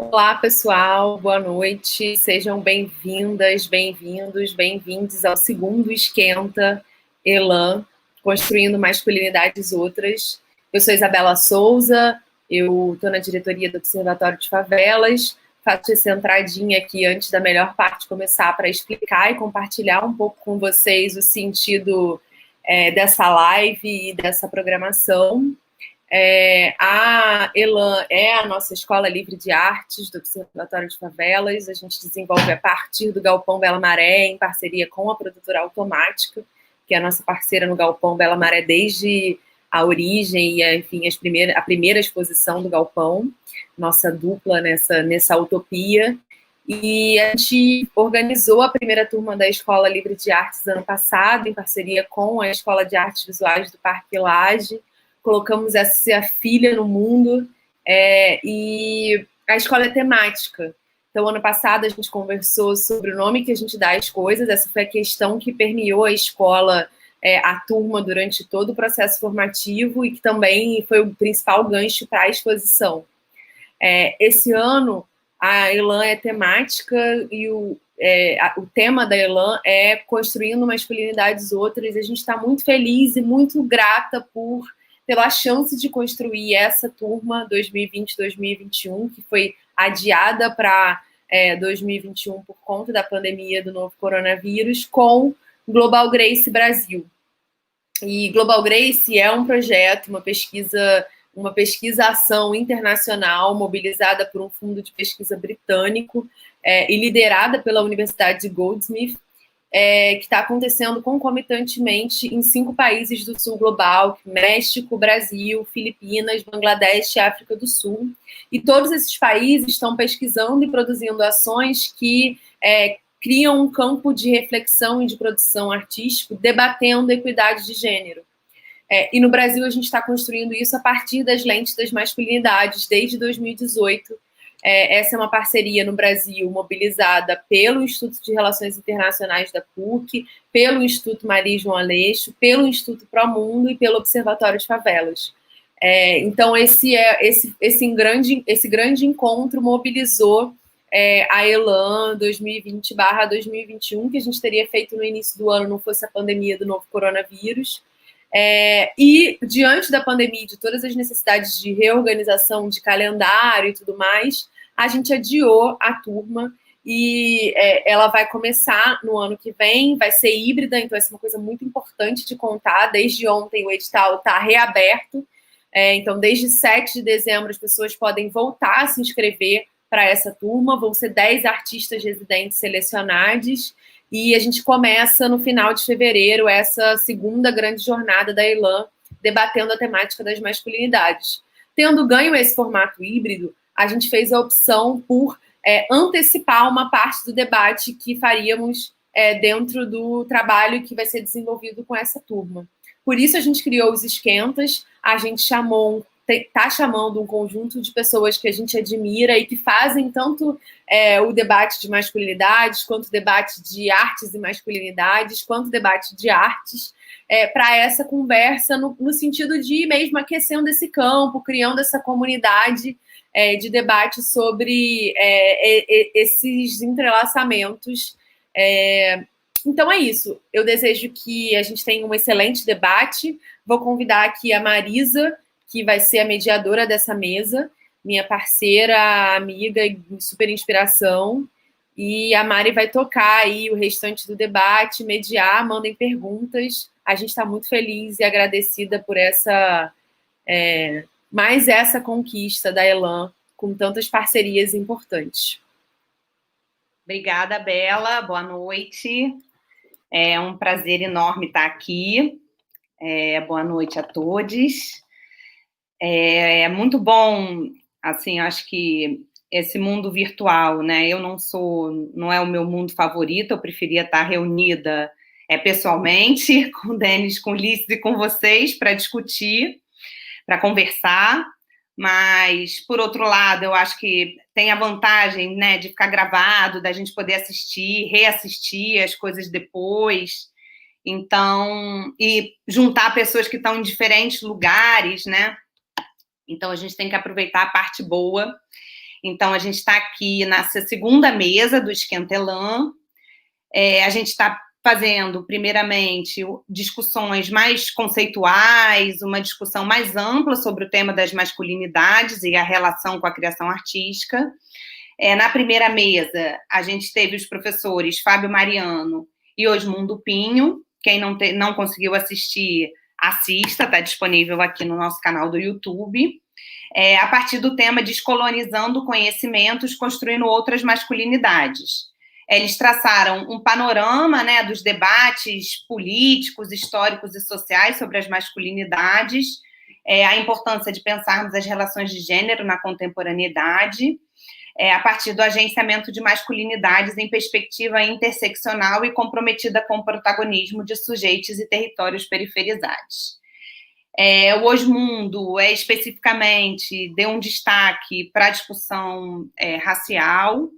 Olá, pessoal, boa noite, sejam bem-vindas, bem-vindos, bem-vindes ao segundo Esquenta Elan, Construindo Masculinidades Outras. Eu sou Isabela Souza, eu estou na diretoria do Observatório de Favelas, faço essa entradinha aqui antes da melhor parte começar para explicar e compartilhar um pouco com vocês o sentido dessa live e dessa programação. A Elan é a nossa Escola Livre de Artes do Observatório de Favelas. A gente desenvolve a partir do Galpão Bela Maré, em parceria com a produtora Automática, que é a nossa parceira no Galpão Bela Maré desde a origem e, enfim, a primeira exposição do Galpão, nossa dupla nessa utopia. E a gente organizou a primeira turma da Escola Livre de Artes ano passado, em parceria com a Escola de Artes Visuais do Parque Lage. Colocamos essa filha no mundo, e a escola é temática. Então, ano passado, a gente conversou sobre o nome que a gente dá às coisas. Essa foi a questão que permeou a escola, a turma, durante todo o processo formativo e que também foi o principal gancho para a exposição. Esse ano, a Elan é temática e o tema da Elan é Construindo Masculinidades Outras. A gente está muito feliz e muito grata pela chance de construir essa turma 2020-2021, que foi adiada para 2021 por conta da pandemia do novo coronavírus, com Global Grace Brasil. E Global Grace é um projeto, uma pesquisa-ação internacional mobilizada por um fundo de pesquisa britânico e liderada pela Universidade de Goldsmith, que está acontecendo concomitantemente em 5 países do sul global: México, Brasil, Filipinas, Bangladesh e África do Sul. E todos esses países estão pesquisando e produzindo ações que criam um campo de reflexão e de produção artístico, debatendo a equidade de gênero. E no Brasil a gente está construindo isso a partir das lentes das masculinidades, desde 2018. Essa é uma parceria no Brasil mobilizada pelo Instituto de Relações Internacionais da PUC, pelo Instituto Maria João Aleixo, pelo Instituto Promundo e pelo Observatório de Favelas. Então, esse grande encontro mobilizou a Elan 2020/2021, que a gente teria feito no início do ano, não fosse a pandemia do novo coronavírus. E diante da pandemia, de todas as necessidades de reorganização de calendário e tudo mais, a gente adiou a turma e ela vai começar no ano que vem, vai ser híbrida, então essa é uma coisa muito importante de contar. Desde ontem o edital está reaberto, então desde 7 de dezembro as pessoas podem voltar a se inscrever para essa turma. Vão ser 10 artistas residentes selecionados. E a gente começa no final de fevereiro essa segunda grande jornada da Elan, debatendo a temática das masculinidades. Tendo ganho esse formato híbrido, a gente fez a opção por antecipar uma parte do debate que faríamos dentro do trabalho que vai ser desenvolvido com essa turma. Por isso a gente criou os esquentas, a gente está chamando um conjunto de pessoas que a gente admira e que fazem tanto o debate de masculinidades, quanto o debate de artes e masculinidades, quanto o debate de artes, para essa conversa no sentido de ir mesmo aquecendo esse campo, criando essa comunidade de debate sobre esses entrelaçamentos. Então é isso. Eu desejo que a gente tenha um excelente debate. Vou convidar aqui a Marisa, que vai ser a mediadora dessa mesa, minha parceira, amiga e super inspiração. E a Mari vai tocar aí o restante do debate, mediar, mandem perguntas. A gente está muito feliz e agradecida por mais essa conquista da Elan, com tantas parcerias importantes. Obrigada, Bela. Boa noite. É um prazer enorme estar aqui. Boa noite a todos. É muito bom, assim, acho que esse mundo virtual, né? Não é o meu mundo favorito, eu preferia estar reunida pessoalmente com o Denis, com o Ulisses e com vocês para discutir, para conversar, mas, por outro lado, eu acho que tem a vantagem, né, de ficar gravado, da gente poder assistir, reassistir as coisas depois, então, e juntar pessoas que estão em diferentes lugares, né? Então, a gente tem que aproveitar a parte boa. Então, a gente está aqui nessa segunda mesa do Esquenta Elan. A gente está fazendo, primeiramente, discussões mais conceituais, uma discussão mais ampla sobre o tema das masculinidades e a relação com a criação artística. Na primeira mesa, a gente teve os professores Fábio Mariano e Osmundo Pinho. Quem não conseguiu assistir, assista, está disponível aqui no nosso canal do YouTube. A partir do tema Descolonizando Conhecimentos, Construindo Outras Masculinidades. Eles traçaram um panorama, né, dos debates políticos, históricos e sociais sobre as masculinidades, a importância de pensarmos as relações de gênero na contemporaneidade, a partir do agenciamento de masculinidades em perspectiva interseccional e comprometida com o protagonismo de sujeitos e territórios periferizados. O Osmundo, especificamente, deu um destaque para a discussão racial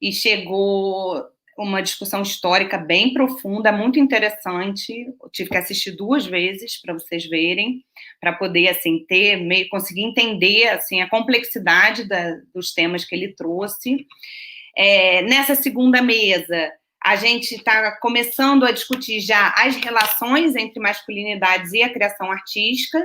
e chegou uma discussão histórica bem profunda, muito interessante. Eu tive que assistir 2 vezes para vocês verem, para poder assim conseguir entender assim a complexidade dos temas que ele trouxe. Nessa segunda mesa, a gente está começando a discutir já as relações entre masculinidades e a criação artística.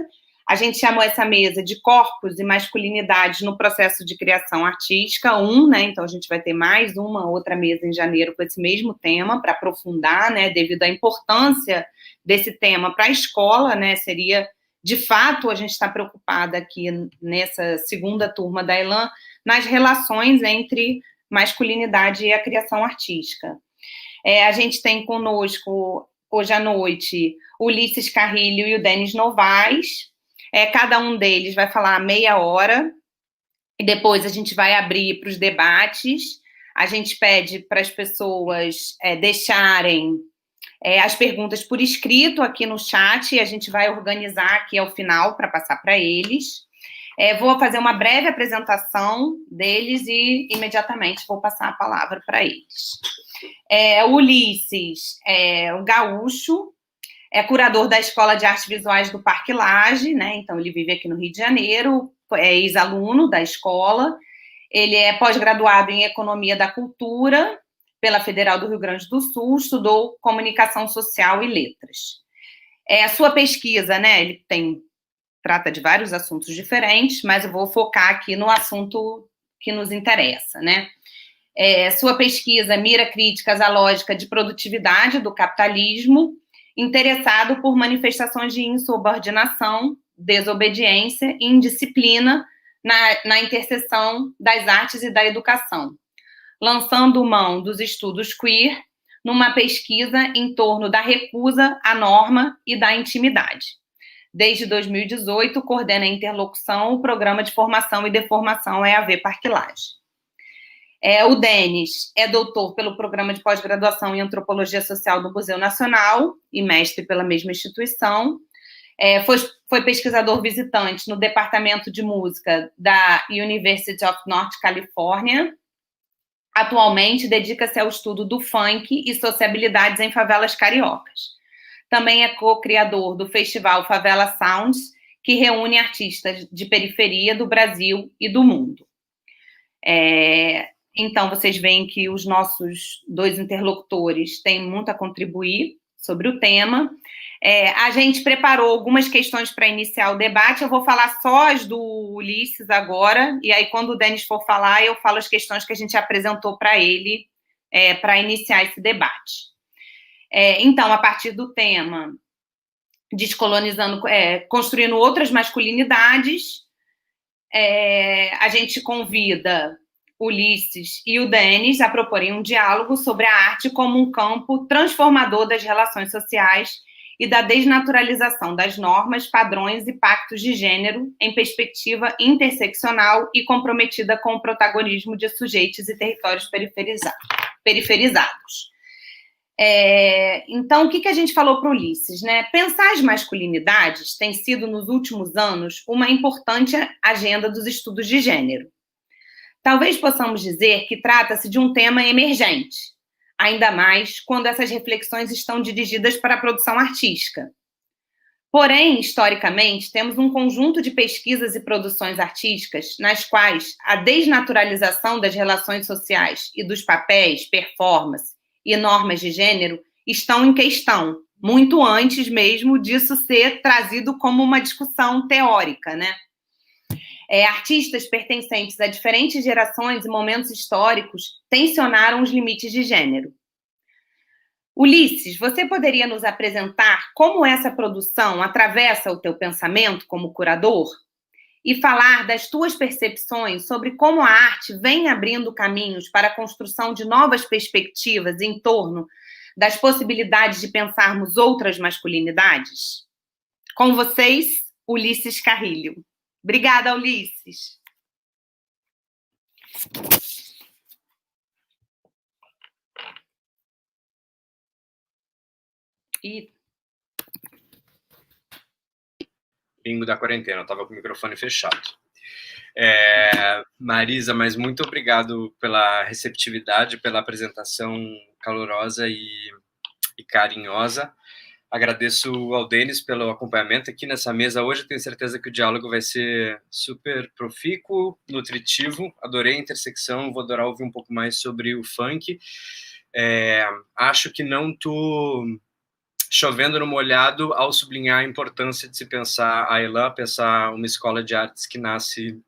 A gente chamou essa mesa de Corpos e Masculinidades no Processo de Criação Artística 1, né? Então, a gente vai ter mais uma outra mesa em janeiro com esse mesmo tema, para aprofundar, né? Devido à importância desse tema para a escola, né? Seria, de fato, a gente está preocupada aqui nessa segunda turma da Elan, nas relações entre masculinidade e a criação artística. A gente tem conosco, hoje à noite, o Ulisses Carrilho e o Denis Novaes. Cada um deles vai falar meia hora, e depois a gente vai abrir para os debates. A gente pede para as pessoas deixarem as perguntas por escrito aqui no chat, e a gente vai organizar aqui ao final para passar para eles. Vou fazer uma breve apresentação deles e imediatamente vou passar a palavra para eles. O Ulisses o gaúcho, curador da Escola de Artes Visuais do Parque Lage, né? Então, ele vive aqui no Rio de Janeiro, é ex-aluno da escola. Ele é pós-graduado em Economia da Cultura pela Federal do Rio Grande do Sul, estudou Comunicação Social e Letras. A sua pesquisa, né? Ele trata de vários assuntos diferentes, mas eu vou focar aqui no assunto que nos interessa, né? Sua pesquisa mira críticas à lógica de produtividade do capitalismo, interessado por manifestações de insubordinação, desobediência e indisciplina na interseção das artes e da educação, lançando mão dos estudos queer numa pesquisa em torno da recusa à norma e da intimidade. Desde 2018, coordena a interlocução o Programa de Formação e Deformação EAV Parque Lage. O Denis é doutor pelo Programa de Pós-Graduação em Antropologia Social do Museu Nacional e mestre pela mesma instituição. Foi pesquisador visitante no Departamento de Música da University of North California. Atualmente, dedica-se ao estudo do funk e sociabilidades em favelas cariocas. Também é co-criador do festival Favela Sounds, que reúne artistas de periferia do Brasil e do mundo. Então, vocês veem que os nossos 2 interlocutores têm muito a contribuir sobre o tema. A gente preparou algumas questões para iniciar o debate. Eu vou falar só as do Ulisses agora, e aí, quando o Denis for falar, eu falo as questões que a gente apresentou para ele para iniciar esse debate. Então, a partir do tema Descolonizando, Construindo Outras Masculinidades, a gente convida Ulisses e o Denis a proporem um diálogo sobre a arte como um campo transformador das relações sociais e da desnaturalização das normas, padrões e pactos de gênero em perspectiva interseccional e comprometida com o protagonismo de sujeitos e territórios periferizados. Então, o que a gente falou para o Ulisses, né? Pensar as masculinidades tem sido, nos últimos anos, uma importante agenda dos estudos de gênero. Talvez possamos dizer que trata-se de um tema emergente, ainda mais quando essas reflexões estão dirigidas para a produção artística. Porém, historicamente, temos um conjunto de pesquisas e produções artísticas nas quais a desnaturalização das relações sociais e dos papéis, performance e normas de gênero estão em questão, muito antes mesmo disso ser trazido como uma discussão teórica, né? Artistas pertencentes a diferentes gerações e momentos históricos tensionaram os limites de gênero. Ulisses, você poderia nos apresentar como essa produção atravessa o teu pensamento como curador? E falar das tuas percepções sobre como a arte vem abrindo caminhos para a construção de novas perspectivas em torno das possibilidades de pensarmos outras masculinidades? Com vocês, Ulisses Carrilho. Obrigada, Ulisses. Bingo da quarentena, eu estava com o microfone fechado. Marisa, mas muito obrigado pela receptividade, pela apresentação calorosa e carinhosa. Agradeço ao Denis pelo acompanhamento aqui nessa mesa hoje. Tenho certeza que o diálogo vai ser super profícuo, nutritivo. Adorei a intersecção, vou adorar ouvir um pouco mais sobre o funk. Acho que não estou chovendo no molhado ao sublinhar a importância de se pensar a Elan, pensar uma escola de artes que nasce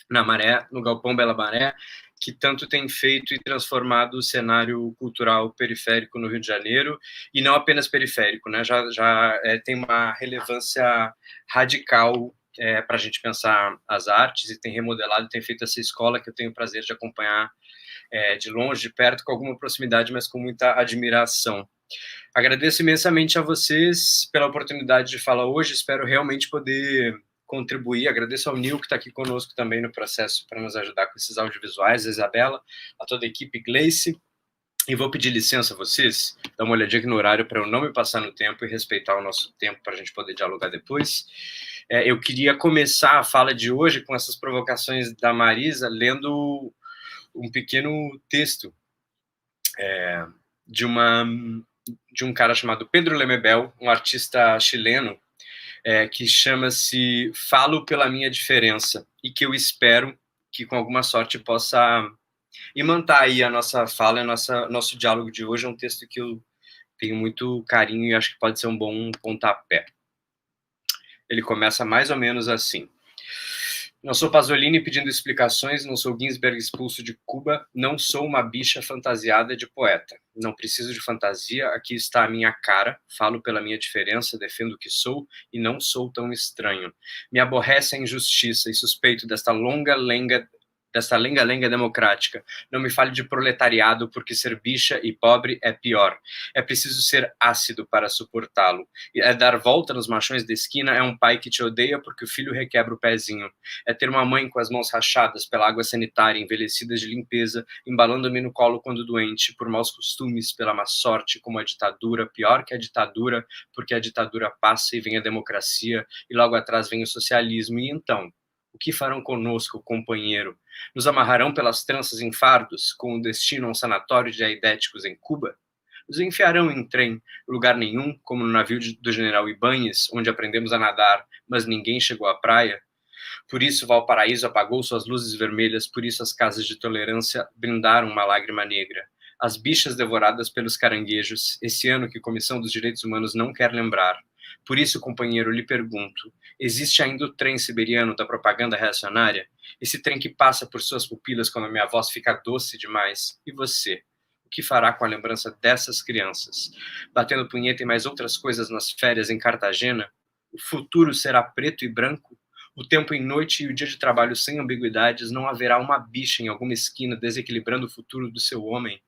na Maré, no Galpão Bela Maré, que tanto tem feito e transformado o cenário cultural periférico no Rio de Janeiro, e não apenas periférico, né? Já tem uma relevância radical para a gente pensar as artes, e tem remodelado, tem feito essa escola que eu tenho o prazer de acompanhar de longe, de perto, com alguma proximidade, mas com muita admiração. Agradeço imensamente a vocês pela oportunidade de falar hoje, espero realmente poder contribuir. Agradeço ao Nil, que está aqui conosco também no processo para nos ajudar com esses audiovisuais, a Isabela, a toda a equipe, Gleice, e vou pedir licença a vocês, dar uma olhadinha aqui no horário para eu não me passar no tempo e respeitar o nosso tempo para a gente poder dialogar depois. Eu queria começar a fala de hoje com essas provocações da Marisa, lendo um pequeno texto de um cara chamado Pedro Lemebel, um artista chileno, que chama-se Falo pela Minha Diferença, e que eu espero que, com alguma sorte, possa imantar aí a nossa fala, nosso diálogo de hoje. É um texto que eu tenho muito carinho e acho que pode ser um bom pontapé. Ele começa mais ou menos assim. Não sou Pasolini pedindo explicações, não sou Ginsberg expulso de Cuba, não sou uma bicha fantasiada de poeta. Não preciso de fantasia, aqui está a minha cara, falo pela minha diferença, defendo o que sou e não sou tão estranho. Me aborrece a injustiça e suspeito desta lenga-lenga democrática. Não me fale de proletariado, porque ser bicha e pobre é pior. É preciso ser ácido para suportá-lo. É dar volta nos machões da esquina, é um pai que te odeia porque o filho requebra o pezinho. É ter uma mãe com as mãos rachadas pela água sanitária, envelhecidas de limpeza, embalando-me no colo quando doente, por maus costumes, pela má sorte, como a ditadura, pior que a ditadura, porque a ditadura passa e vem a democracia, e logo atrás vem o socialismo. E então, o que farão conosco, companheiro? Nos amarrarão pelas tranças em fardos, com o destino a um sanatório de aidéticos em Cuba? Nos enfiarão em trem, lugar nenhum, como no navio do general Ibáñez, onde aprendemos a nadar, mas ninguém chegou à praia? Por isso Valparaíso apagou suas luzes vermelhas, por isso as casas de tolerância brindaram uma lágrima negra. As bichas devoradas pelos caranguejos, esse ano que a Comissão dos Direitos Humanos não quer lembrar. Por isso, companheiro, lhe pergunto, existe ainda o trem siberiano da propaganda reacionária? Esse trem que passa por suas pupilas quando a minha voz fica doce demais? E você? O que fará com a lembrança dessas crianças? Batendo punheta e mais outras coisas nas férias em Cartagena? O futuro será preto e branco? O tempo em noite e o dia de trabalho sem ambiguidades, não haverá uma bicha em alguma esquina desequilibrando o futuro do seu homem?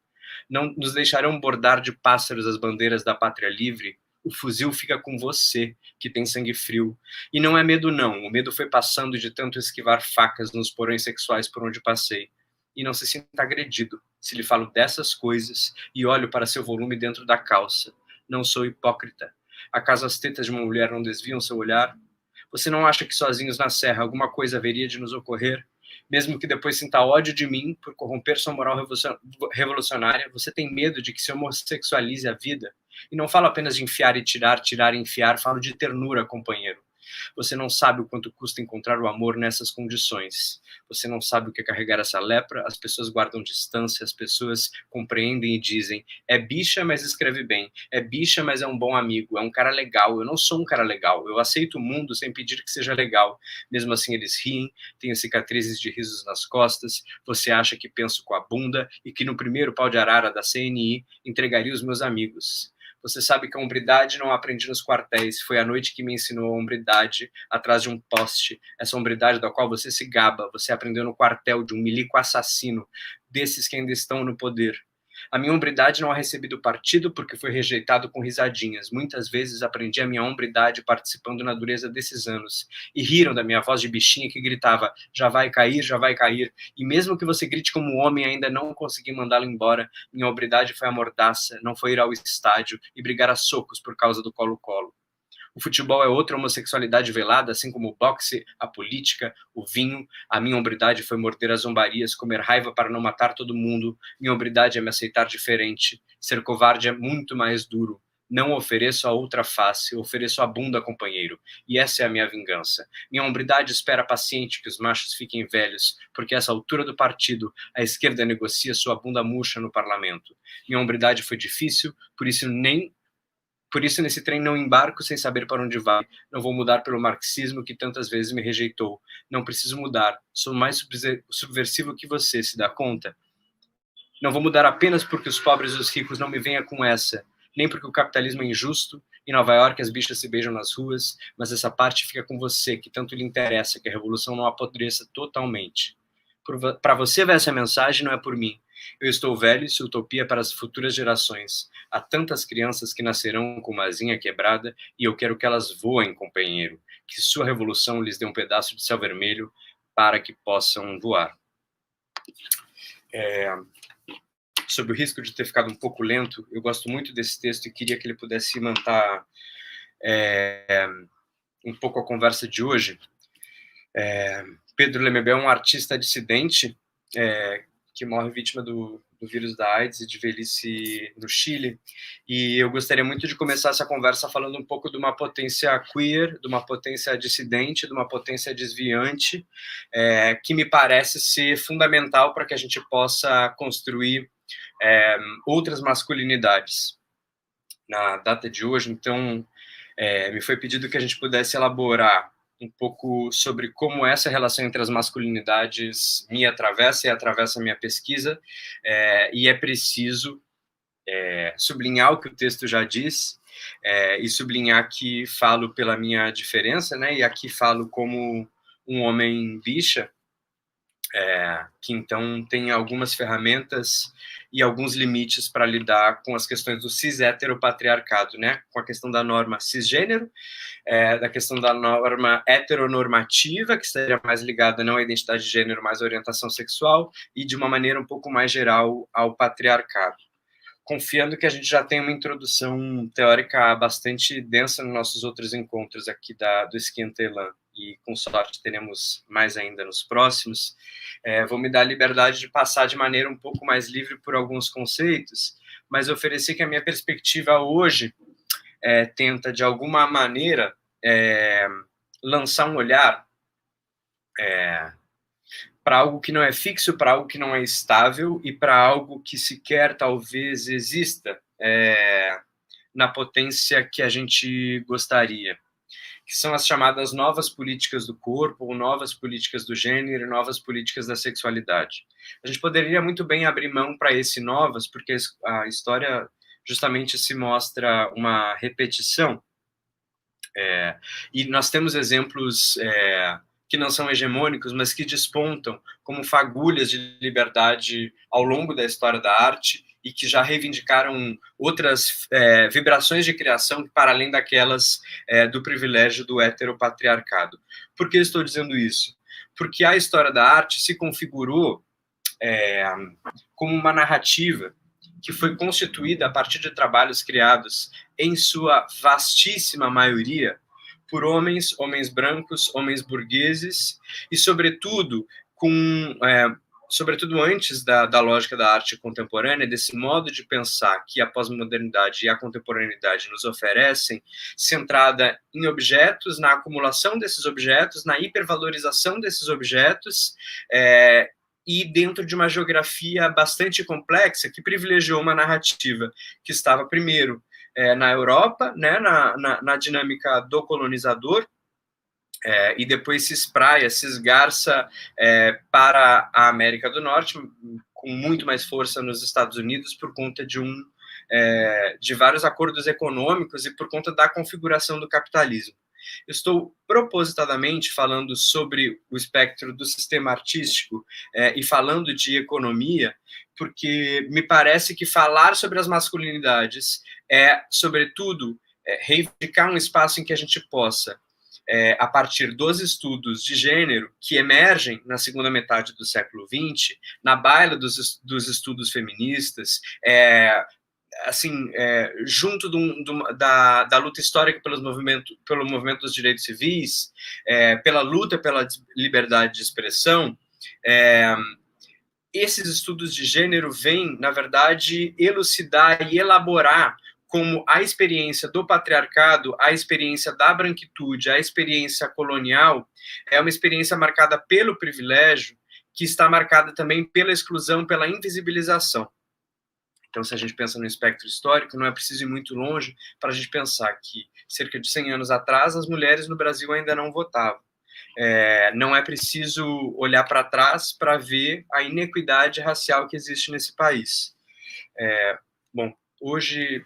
Não nos deixarão bordar de pássaros as bandeiras da pátria livre? O fuzil fica com você, que tem sangue frio. E não é medo não, o medo foi passando de tanto esquivar facas nos porões sexuais por onde passei. E não se sinta agredido, se lhe falo dessas coisas e olho para seu volume dentro da calça. Não sou hipócrita. Acaso as tetas de uma mulher não desviam seu olhar? Você não acha que sozinhos na serra alguma coisa haveria de nos ocorrer? Mesmo que depois sinta ódio de mim por corromper sua moral revolucionária, você tem medo de que se homossexualize a vida? E não falo apenas de enfiar e tirar, tirar e enfiar, falo de ternura, companheiro. Você não sabe o quanto custa encontrar o amor nessas condições. Você não sabe o que é carregar essa lepra. As pessoas guardam distância, as pessoas compreendem e dizem: é bicha, mas escreve bem. É bicha, mas é um bom amigo. É um cara legal. Eu não sou um cara legal. Eu aceito o mundo sem pedir que seja legal. Mesmo assim, eles riem, tenho cicatrizes de risos nas costas. Você acha que penso com a bunda e que no primeiro pau de arara da CNI entregaria os meus amigos. Você sabe que a hombridade não aprendi nos quartéis. Foi a noite que me ensinou a hombridade atrás de um poste. Essa hombridade da qual você se gaba, você aprendeu no quartel de um milico assassino, desses que ainda estão no poder. A minha hombridade não ha recebido partido porque foi rejeitado com risadinhas. Muitas vezes aprendi a minha hombridade participando na dureza desses anos. E riram da minha voz de bichinha que gritava: já vai cair, já vai cair. E mesmo que você grite como homem, ainda não consegui mandá-lo embora. Minha hombridade foi a mordaça, não foi ir ao estádio e brigar a socos por causa do Colo-Colo. O futebol é outra homossexualidade velada, assim como o boxe, a política, o vinho. A minha hombridade foi morder as zombarias, comer raiva para não matar todo mundo. Minha hombridade é me aceitar diferente. Ser covarde é muito mais duro. Não ofereço a outra face, ofereço a bunda, companheiro. E essa é a minha vingança. Minha hombridade espera paciente que os machos fiquem velhos, porque a essa altura do partido, a esquerda negocia sua bunda murcha no parlamento. Minha hombridade foi difícil, por isso nesse trem não embarco sem saber para onde vai. Não vou mudar pelo marxismo que tantas vezes me rejeitou. Não preciso mudar. Sou mais subversivo que você, se dá conta? Não vou mudar apenas porque os pobres e os ricos não me venham com essa. Nem porque o capitalismo é injusto. Em Nova York as bichas se beijam nas ruas. Mas essa parte fica com você, que tanto lhe interessa que a revolução não apodreça totalmente. Para você ver essa mensagem, não é por mim. Eu estou velho e sou utopia para as futuras gerações. Há tantas crianças que nascerão com uma asinha quebrada e eu quero que elas voem, companheiro. Que sua revolução lhes dê um pedaço de céu vermelho para que possam voar. Sobre o risco de ter ficado um pouco lento, eu gosto muito desse texto e queria que ele pudesse manter um pouco a conversa de hoje. Pedro Lemebel é um artista dissidente que morre vítima do vírus da AIDS e de velhice no Chile, e eu gostaria muito de começar essa conversa falando um pouco de uma potência queer, de uma potência dissidente, de uma potência desviante, que me parece ser fundamental para que a gente possa construir outras masculinidades. Na data de hoje, então, me foi pedido que a gente pudesse elaborar um pouco sobre como essa relação entre as masculinidades me atravessa e atravessa a minha pesquisa, e é preciso sublinhar o que o texto já diz, e sublinhar que falo pela minha diferença, né, e aqui falo como um homem bicha, que então tem algumas ferramentas e alguns limites para lidar com as questões do cis-heteropatriarcado, né? Com a questão da norma cisgênero, da questão da norma heteronormativa, que estaria mais ligada não à identidade de gênero, mas à orientação sexual, e de uma maneira um pouco mais geral ao patriarcado. Confiando que a gente já tem uma introdução teórica bastante densa nos nossos outros encontros aqui do Esquenta Elan, e com sorte teremos mais ainda nos próximos, vou me dar a liberdade de passar de maneira um pouco mais livre por alguns conceitos, mas oferecer que a minha perspectiva hoje tenta, de alguma maneira, lançar um olhar para algo que não é fixo, para algo que não é estável e para algo que sequer talvez exista na potência que a gente gostaria, que são as chamadas novas políticas do corpo, ou novas políticas do gênero, novas políticas da sexualidade. A gente poderia muito bem abrir mão para esse novas, porque a história justamente se mostra uma repetição, e nós temos exemplos que não são hegemônicos, mas que despontam como fagulhas de liberdade ao longo da história da arte e que já reivindicaram outras vibrações de criação para além daquelas do privilégio do heteropatriarcado. Por que eu estou dizendo isso? Porque a história da arte se configurou como uma narrativa que foi constituída a partir de trabalhos criados, em sua vastíssima maioria, por homens brancos, homens burgueses, e, sobretudo, sobretudo antes da lógica da arte contemporânea, desse modo de pensar que a pós-modernidade e a contemporaneidade nos oferecem, centrada em objetos, na acumulação desses objetos, na hipervalorização desses objetos, e dentro de uma geografia bastante complexa, que privilegiou uma narrativa que estava, primeiro, na Europa, né, na dinâmica do colonizador, e depois se espraia, se esgarça para a América do Norte, com muito mais força nos Estados Unidos, por conta de vários acordos econômicos e por conta da configuração do capitalismo. Eu estou propositadamente falando sobre o espectro do sistema artístico e falando de economia, porque me parece que falar sobre as masculinidades sobretudo, reivindicar um espaço em que a gente possa, a partir dos estudos de gênero que emergem na segunda metade do século XX, na baila dos estudos feministas, junto da luta histórica pelo movimento dos direitos civis, pela luta pela liberdade de expressão, esses estudos de gênero vêm, na verdade, elucidar e elaborar como a experiência do patriarcado, a experiência da branquitude, a experiência colonial, é uma experiência marcada pelo privilégio, que está marcada também pela exclusão, pela invisibilização. Então, se a gente pensa no espectro histórico, não é preciso ir muito longe para a gente pensar que, cerca de 100 anos atrás, as mulheres no Brasil ainda não votavam. Não é preciso olhar para trás para ver a inequidade racial que existe nesse país. Bom, hoje,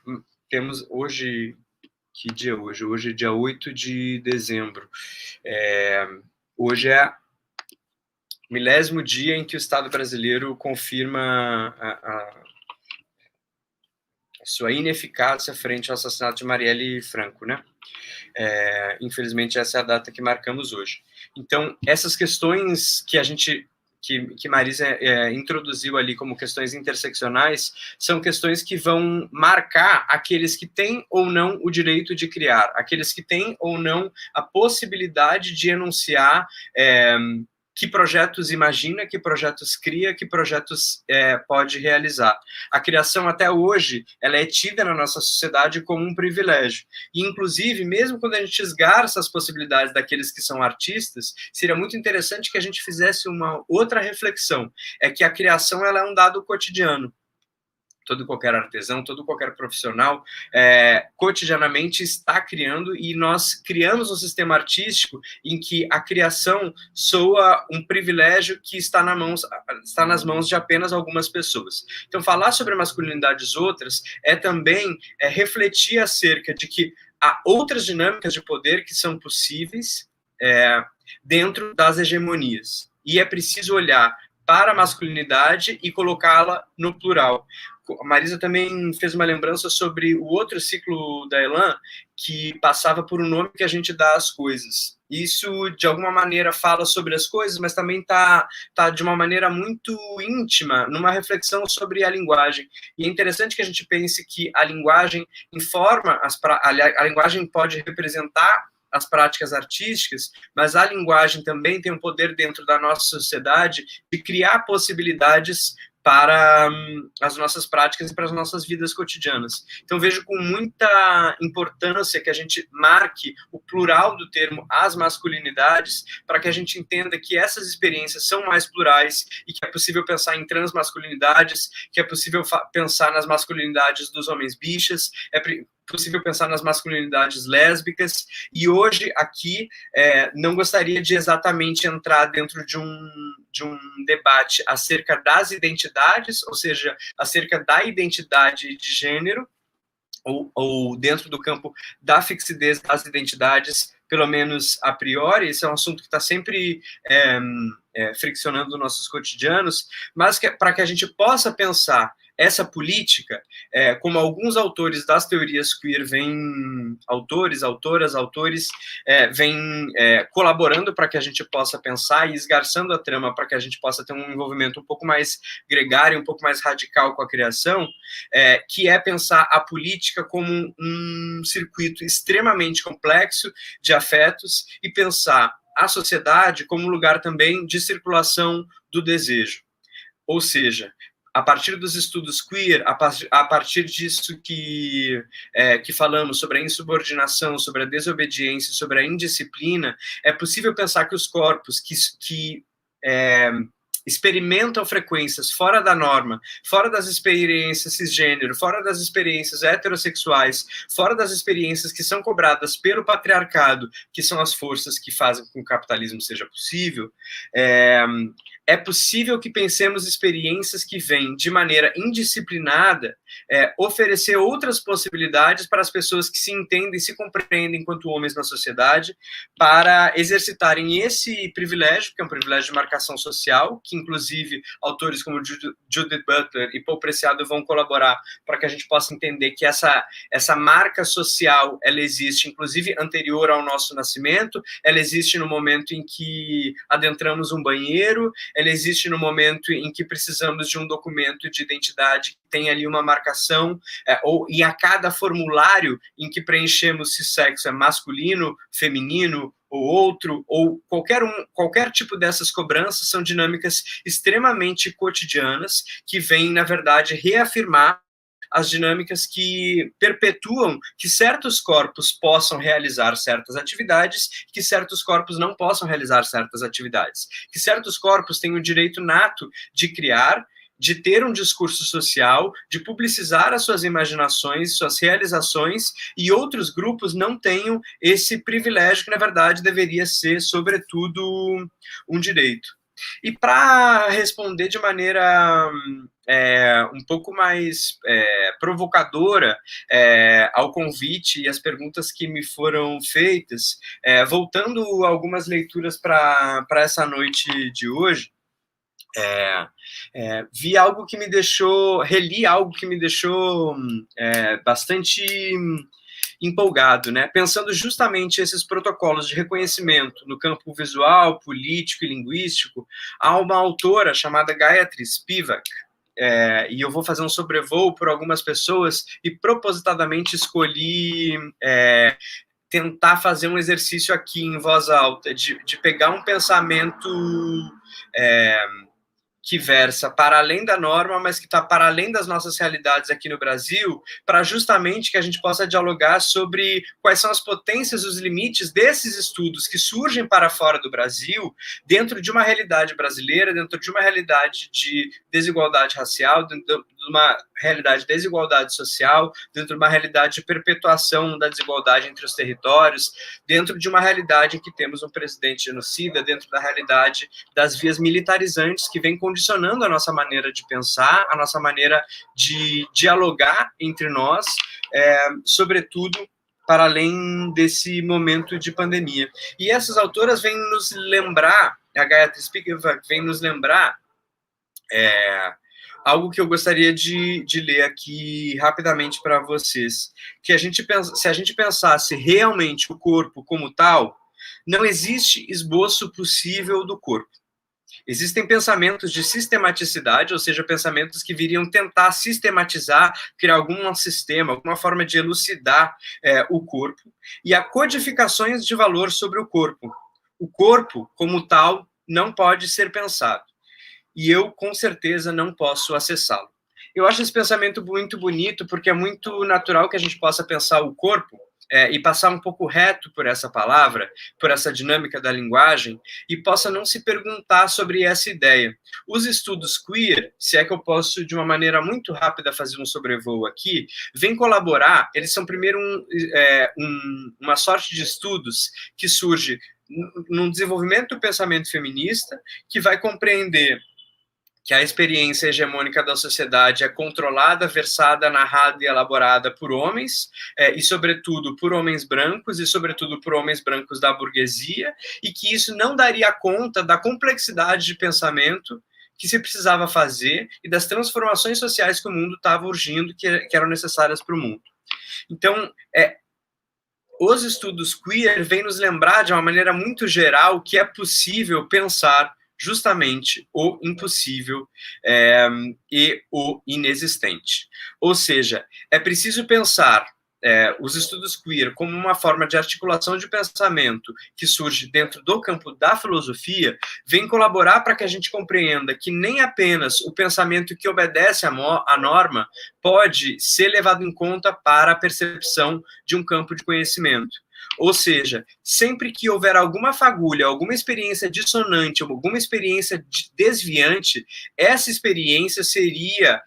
que dia é hoje? Hoje é dia 8 de dezembro. Hoje é o 10º dia em que o Estado brasileiro confirma a sua ineficácia frente ao assassinato de Marielle Franco, né? Infelizmente, essa é a data que marcamos hoje. Então, essas questões que Marisa introduziu ali como questões interseccionais, são questões que vão marcar aqueles que têm ou não o direito de criar, aqueles que têm ou não a possibilidade de enunciar que projetos imagina, que projetos cria, que projetos pode realizar. A criação, até hoje, ela é tida na nossa sociedade como um privilégio. E, inclusive, mesmo quando a gente esgarça as possibilidades daqueles que são artistas, seria muito interessante que a gente fizesse uma outra reflexão, que a criação ela é um dado cotidiano. Todo qualquer artesão, todo qualquer profissional, cotidianamente está criando, e nós criamos um sistema artístico em que a criação soa um privilégio que está nas mãos de apenas algumas pessoas. Então, falar sobre masculinidades outras é também refletir acerca de que há outras dinâmicas de poder que são possíveis dentro das hegemonias. E é preciso olhar para a masculinidade e colocá-la no plural. A Marisa também fez uma lembrança sobre o outro ciclo da Elan, que passava por um nome que a gente dá às coisas. Isso, de alguma maneira, fala sobre as coisas, mas também está de uma maneira muito íntima, numa reflexão sobre a linguagem. E é interessante que a gente pense que a linguagem informa, a linguagem pode representar as práticas artísticas, mas a linguagem também tem um poder dentro da nossa sociedade de criar possibilidades para as nossas práticas e para as nossas vidas cotidianas. Então, vejo com muita importância que a gente marque o plural do termo as masculinidades, para que a gente entenda que essas experiências são mais plurais e que é possível pensar em transmasculinidades, que é possível pensar nas masculinidades dos homens bichas, possível pensar nas masculinidades lésbicas, e hoje aqui não gostaria de exatamente entrar dentro de um debate acerca das identidades, ou seja, acerca da identidade de gênero, ou dentro do campo da fixidez das identidades, pelo menos a priori. Esse é um assunto que está sempre friccionando nossos cotidianos, mas para que a gente possa pensar essa política, como alguns autores das teorias queer autores, vêm colaborando para que a gente possa pensar e esgarçando a trama para que a gente possa ter um envolvimento um pouco mais gregário, um pouco mais radical com a criação, que é pensar a política como um circuito extremamente complexo de afetos e pensar a sociedade como lugar também de circulação do desejo. Ou seja, a partir dos estudos queer, a partir disso que falamos sobre a insubordinação, sobre a desobediência, sobre a indisciplina, é possível pensar que os corpos que experimentam frequências fora da norma, fora das experiências cisgênero, fora das experiências heterossexuais, fora das experiências que são cobradas pelo patriarcado, que são as forças que fazem com que o capitalismo seja possível, é possível que pensemos experiências que vêm de maneira indisciplinada oferecer outras possibilidades para as pessoas que se entendem e se compreendem enquanto homens na sociedade, para exercitarem esse privilégio, que é um privilégio de marcação social, que inclusive autores como Judith Butler e Paul Preciado vão colaborar para que a gente possa entender que essa marca social, ela existe inclusive anterior ao nosso nascimento, ela existe no momento em que adentramos um banheiro, ela existe no momento em que precisamos de um documento de identidade que tem ali uma marcação, e a cada formulário em que preenchemos se sexo é masculino, feminino, ou outro, ou qualquer tipo dessas cobranças são dinâmicas extremamente cotidianas que vêm, na verdade, reafirmar as dinâmicas que perpetuam que certos corpos possam realizar certas atividades, que certos corpos não possam realizar certas atividades, que certos corpos têm o direito nato de criar, de ter um discurso social, de publicizar as suas imaginações, suas realizações, e outros grupos não tenham esse privilégio que, na verdade, deveria ser, sobretudo, um direito. E para responder de maneira um pouco mais provocadora ao convite e às perguntas que me foram feitas, voltando algumas leituras para essa noite de hoje, reli algo que me deixou bastante empolgado, né? Pensando justamente esses protocolos de reconhecimento no campo visual, político e linguístico, há uma autora chamada Gayatri Spivak, e eu vou fazer um sobrevoo por algumas pessoas e propositadamente escolhi tentar fazer um exercício aqui em voz alta, de pegar um pensamento que versa para além da norma, mas que está para além das nossas realidades aqui no Brasil, para justamente que a gente possa dialogar sobre quais são as potências, os limites desses estudos que surgem para fora do Brasil, dentro de uma realidade brasileira, dentro de uma realidade de desigualdade racial, dentro de uma realidade de desigualdade social, dentro de uma realidade de perpetuação da desigualdade entre os territórios, dentro de uma realidade em que temos um presidente genocida, dentro da realidade das vias militarizantes que vem condicionando a nossa maneira de pensar, a nossa maneira de dialogar entre nós, sobretudo para além desse momento de pandemia. E essas autoras vêm nos lembrar, a Gayatri Spivak vem nos lembrar algo que eu gostaria de ler aqui rapidamente para vocês, que se a gente pensasse realmente o corpo como tal, não existe esboço possível do corpo. Existem pensamentos de sistematicidade, ou seja, pensamentos que viriam tentar sistematizar, criar algum sistema, alguma forma de elucidar o corpo, e há codificações de valor sobre o corpo. O corpo, como tal, não pode ser pensado. E eu, com certeza, não posso acessá-lo. Eu acho esse pensamento muito bonito, porque é muito natural que a gente possa pensar o corpo e passar um pouco reto por essa palavra, por essa dinâmica da linguagem, e possa não se perguntar sobre essa ideia. Os estudos queer, se é que eu posso, de uma maneira muito rápida, fazer um sobrevoo aqui, vêm colaborar, eles são primeiro uma sorte de estudos que surge num desenvolvimento do pensamento feminista, que vai compreender que a experiência hegemônica da sociedade é controlada, versada, narrada e elaborada por homens, e sobretudo por homens brancos, e sobretudo por homens brancos da burguesia, e que isso não daria conta da complexidade de pensamento que se precisava fazer e das transformações sociais que o mundo estava urgindo, que eram necessárias para o mundo. Então, os estudos queer vêm nos lembrar de uma maneira muito geral que é possível pensar justamente o impossível e o inexistente. Ou seja, é preciso pensar os estudos queer como uma forma de articulação de pensamento que surge dentro do campo da filosofia, vem colaborar para que a gente compreenda que nem apenas o pensamento que obedece à norma pode ser levado em conta para a percepção de um campo de conhecimento. Ou seja, sempre que houver alguma fagulha, alguma experiência dissonante, alguma experiência desviante, essa experiência seria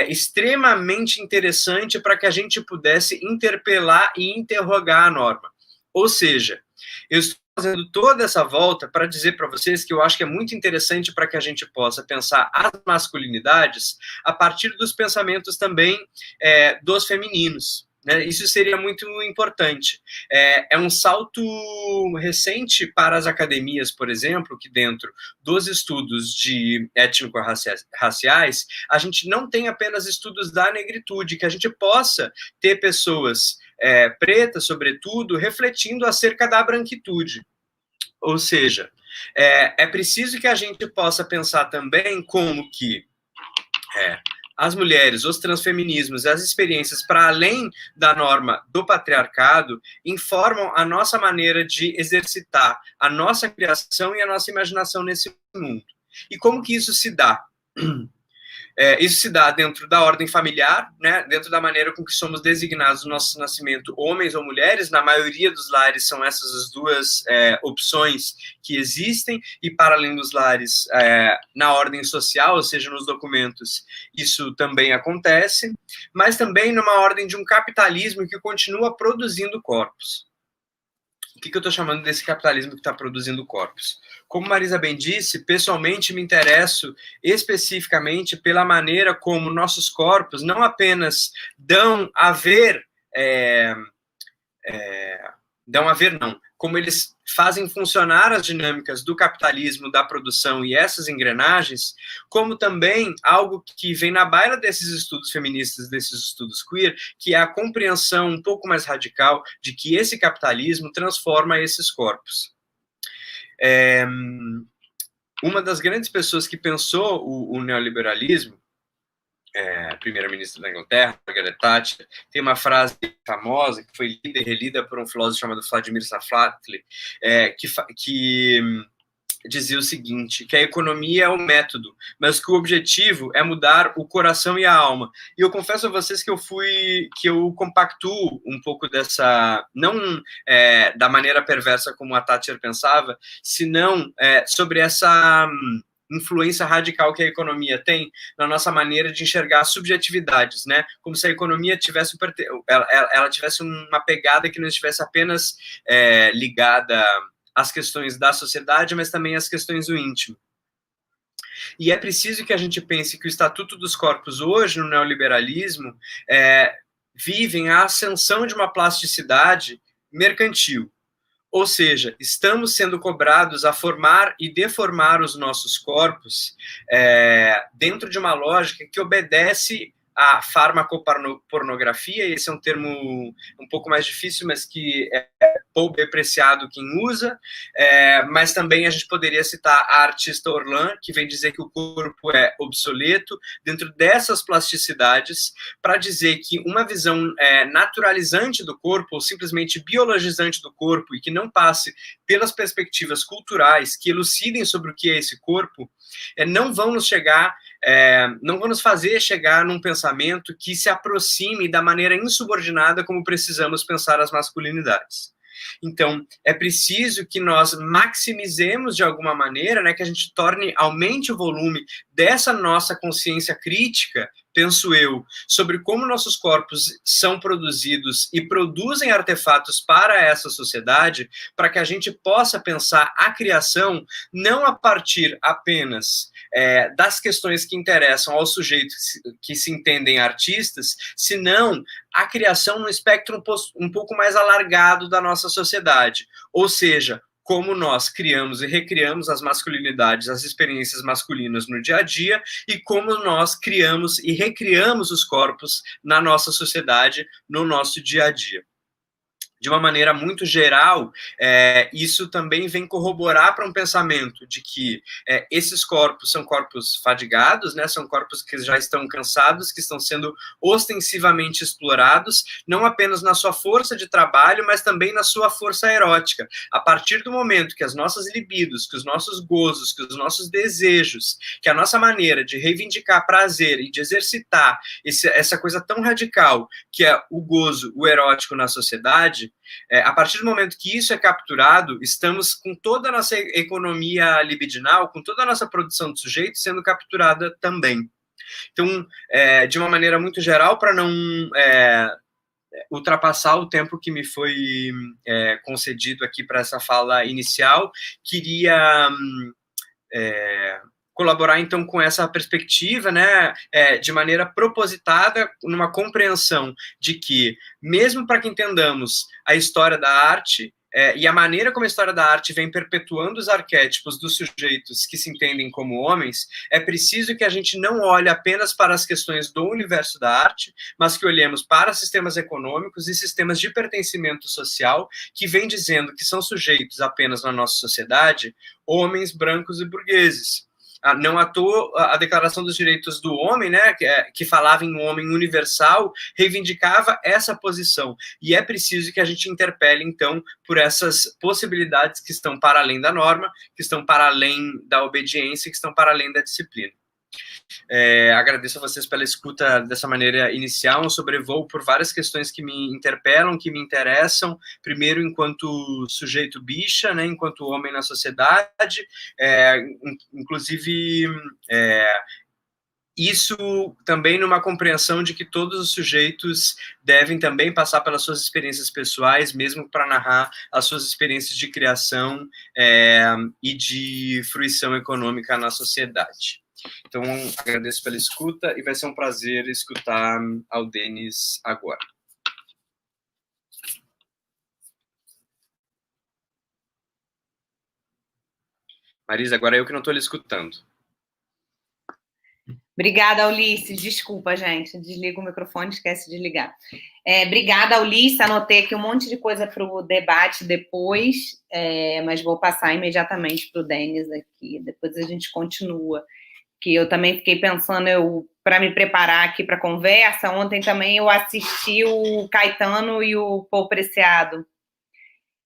extremamente interessante para que a gente pudesse interpelar e interrogar a norma. Ou seja, eu estou fazendo toda essa volta para dizer para vocês que eu acho que é muito interessante para que a gente possa pensar as masculinidades a partir dos pensamentos também dos femininos. Isso seria muito importante. É um salto recente para as academias, por exemplo, que dentro dos estudos de étnico-raciais, a gente não tem apenas estudos da negritude, que a gente possa ter pessoas pretas, sobretudo, refletindo acerca da branquitude. Ou seja, é preciso que a gente possa pensar também como que as mulheres, os transfeminismos, as experiências para além da norma do patriarcado informam a nossa maneira de exercitar a nossa criação e a nossa imaginação nesse mundo. E como que isso se dá? Isso se dá dentro da ordem familiar, dentro da maneira com que somos designados no nosso nascimento, homens ou mulheres. Na maioria dos lares são essas as duas opções que existem, e para além dos lares, na ordem social, ou seja, nos documentos, isso também acontece, mas também numa ordem de um capitalismo que continua produzindo corpos. O que eu estou chamando desse capitalismo que está produzindo corpos? Como Marisa bem disse, pessoalmente me interesso especificamente pela maneira como nossos corpos não apenas como eles fazem funcionar as dinâmicas do capitalismo, da produção e essas engrenagens, como também algo que vem na baila desses estudos feministas, desses estudos queer, que é a compreensão um pouco mais radical de que esse capitalismo transforma esses corpos. Uma das grandes pessoas que pensou o neoliberalismo, a primeira-ministra da Inglaterra, Margaret Thatcher, tem uma frase famosa que foi lida e relida por um filósofo chamado Vladimir Safatli, que dizia o seguinte, que a economia é o método, mas que o objetivo é mudar o coração e a alma. E eu confesso a vocês que eu compactuo um pouco dessa, não da maneira perversa como a Thatcher pensava, senão sobre essa influência radical que a economia tem na nossa maneira de enxergar subjetividades, Como se a economia tivesse ela tivesse uma pegada que não estivesse apenas ligada às questões da sociedade, mas também às questões do íntimo. E é preciso que a gente pense que o Estatuto dos Corpos hoje, no neoliberalismo, vivem a ascensão de uma plasticidade mercantil. Ou seja, estamos sendo cobrados a formar e deformar os nossos corpos dentro de uma lógica que obedece à farmacopornografia. Esse é um termo um pouco mais difícil, mas que é pouco apreciado quem usa, mas também a gente poderia citar a artista Orlan, que vem dizer que o corpo é obsoleto, dentro dessas plasticidades, para dizer que uma visão naturalizante do corpo, ou simplesmente biologizante do corpo, e que não passe pelas perspectivas culturais que elucidem sobre o que é esse corpo, não vão nos fazer chegar num pensamento que se aproxime da maneira insubordinada como precisamos pensar as masculinidades. Então, é preciso que nós maximizemos de alguma maneira, que a gente aumente o volume dessa nossa consciência crítica, penso eu, sobre como nossos corpos são produzidos e produzem artefatos para essa sociedade, para que a gente possa pensar a criação não a partir apenas das questões que interessam aos sujeitos que se entendem artistas, senão a criação no espectro um pouco mais alargado da nossa sociedade. Ou seja, como nós criamos e recriamos as masculinidades, as experiências masculinas no dia a dia, e como nós criamos e recriamos os corpos na nossa sociedade, no nosso dia a dia. de uma maneira muito geral, isso também vem corroborar para um pensamento de que esses corpos são corpos fadigados, né, são corpos que já estão cansados, que estão sendo ostensivamente explorados, não apenas na sua força de trabalho, mas também na sua força erótica. A partir do momento que as nossas libidos, que os nossos gozos, que os nossos desejos, que a nossa maneira de reivindicar prazer e de exercitar essa coisa tão radical que é o gozo, o erótico na sociedade, a partir do momento que isso é capturado, estamos com toda a nossa economia libidinal, com toda a nossa produção de sujeito sendo capturada também. Então, de uma maneira muito geral, para não ultrapassar o tempo que me foi concedido aqui para essa fala inicial, queria colaborar, então, com essa perspectiva, né, de maneira propositada, numa compreensão de que, mesmo para que entendamos a história da arte, e a maneira como a história da arte vem perpetuando os arquétipos dos sujeitos que se entendem como homens, é preciso que a gente não olhe apenas para as questões do universo da arte, mas que olhemos para sistemas econômicos e sistemas de pertencimento social que vêm dizendo que são sujeitos apenas na nossa sociedade homens brancos e burgueses. Não à toa, a Declaração dos Direitos do Homem, né, que falava em um homem universal, reivindicava essa posição. E é preciso que a gente interpele, então, por essas possibilidades que estão para além da norma, que estão para além da obediência, que estão para além da disciplina. Agradeço a vocês pela escuta dessa maneira inicial, um sobrevoo por várias questões que me interpelam, que me interessam, primeiro enquanto sujeito bicha, né, enquanto homem na sociedade, inclusive isso também numa compreensão de que todos os sujeitos devem também passar pelas suas experiências pessoais, mesmo para narrar as suas experiências de criação e de fruição econômica na sociedade. Então, agradeço pela escuta e vai ser um prazer escutar ao Denis agora. Marisa, agora eu que não estou lhe escutando. Obrigada, Ulisses. Desculpa, gente. Desliga o microfone, esquece de ligar. Obrigada, Ulisses. Anotei aqui um monte de coisa para o debate depois, mas vou passar imediatamente para o Denis aqui. Depois a gente continua. Que eu também fiquei pensando, para me preparar aqui para a conversa, ontem também eu assisti o Caetano e o Paul Preciado.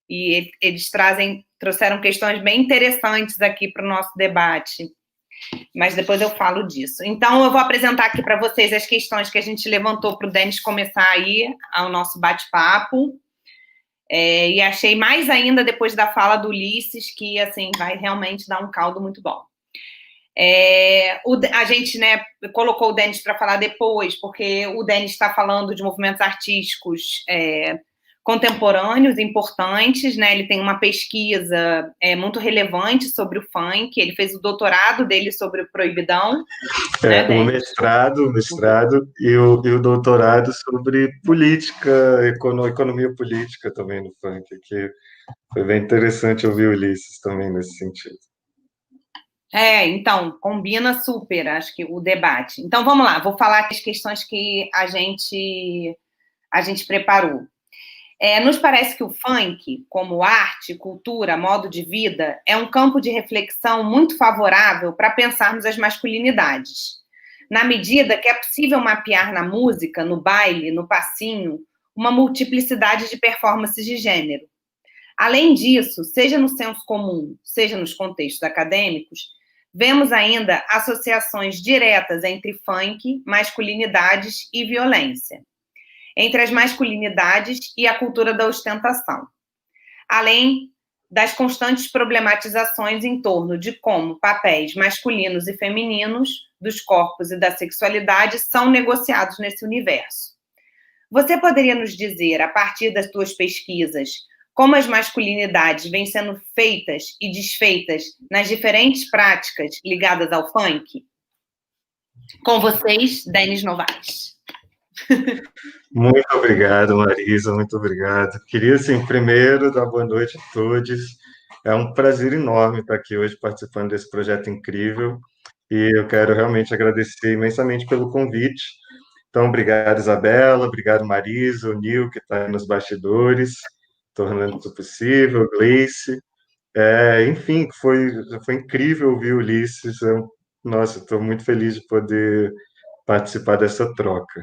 E eles trouxeram questões bem interessantes aqui para o nosso debate. Mas depois eu falo disso. Então, eu vou apresentar aqui para vocês as questões que a gente levantou para o Denis começar aí ao nosso bate-papo. E achei mais ainda, depois da fala do Ulisses, que assim, vai realmente dar um caldo muito bom. A gente, né, colocou o Denis para falar depois, porque o Denis está falando de movimentos artísticos contemporâneos, importantes, né? Ele tem uma pesquisa muito relevante sobre o funk, ele fez o doutorado dele sobre o proibidão. O mestrado e o doutorado sobre política, economia política também no funk, que foi bem interessante ouvir o Ulisses também nesse sentido. Então, combina super, acho que, o debate. Então, vamos lá, vou falar as questões que a gente preparou. Nos parece que o funk, como arte, cultura, modo de vida, é um campo de reflexão muito favorável para pensarmos as masculinidades, na medida que é possível mapear na música, no baile, no passinho, uma multiplicidade de performances de gênero. Além disso, seja no senso comum, seja nos contextos acadêmicos, vemos ainda associações diretas entre funk, masculinidades e violência, entre as masculinidades e a cultura da ostentação, além das constantes problematizações em torno de como papéis masculinos e femininos dos corpos e da sexualidade são negociados nesse universo. Você poderia nos dizer, a partir das suas pesquisas, como as masculinidades vêm sendo feitas e desfeitas nas diferentes práticas ligadas ao funk? Com vocês, Denis Novaes. Muito obrigado, Marisa, muito obrigado. Queria, assim, primeiro dar boa noite a todos. É um prazer enorme estar aqui hoje participando desse projeto incrível e eu quero realmente agradecer imensamente pelo convite. Então, obrigado, Isabela, obrigado, Marisa, o Nil, que está aí nos bastidores. tornando isso possível, Gleice. Enfim, foi incrível ouvir Ulisses. Nossa, estou muito feliz de poder participar dessa troca.